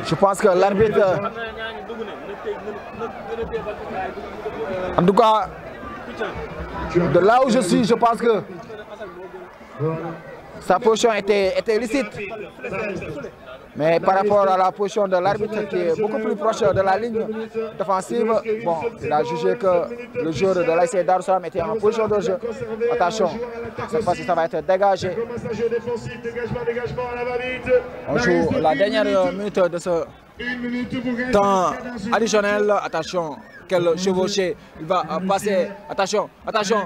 Je pense que l'arbitre, en tout cas, de là où je suis, je pense que sa position était licite. Mais par rapport à la position de l'arbitre qui est beaucoup plus proche de la ligne défensive, bon, il a jugé que le joueur de l'ASC Darussalam était en position de jeu. Attention, cette fois-ci ça va être dégagé. On joue la dernière minute de ce temps additionnel. Attention, quel chevauché, il va passer. Attention,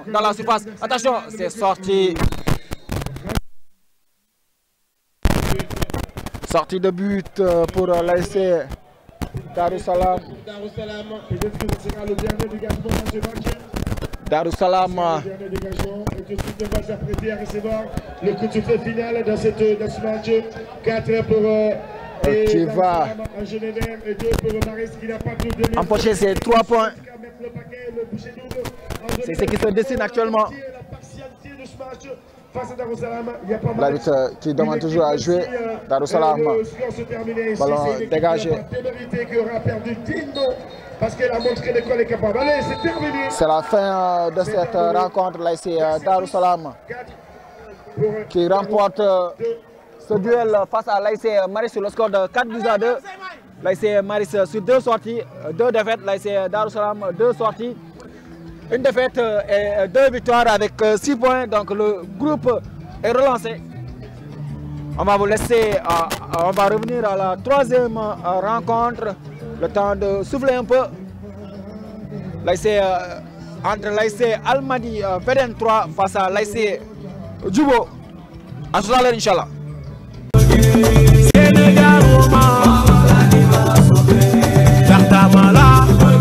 dans la surface. Attention, c'est sorti. Sortie de but pour l'ASC Darussalam. Darussalam. Le coup de sifflet final dans ce match. 4 pour qui va empocher ses 3 points. C'est ce qui se dessine actuellement. match face à Darou Salam. Il y a pas mal. L'arbitre qui demande toujours à jouer. Darou Salam. Ballon dégagé. Qui aura perdu dignement parce qu'elle a montré de quoi elle est capable. Allez, c'est terminé. C'est la fin de cette rencontre. Là, c'est Darou Salam qui remporte ce duel face à l'ASC Maris sur le score de 4-2. L'ASC Maris sur 2 sorties, 2 défaites. L'ASC Darou Salam 2 sorties, 1 défaite et 2 victoires avec 6 points. Donc le groupe est relancé. On va vous laisser, on va revenir à la 3e rencontre. Le temps de souffler un peu. Entre l'ASC Almadi Péden 3 face à l'ASC Djubo. À tout à l'heure, Inch'Allah.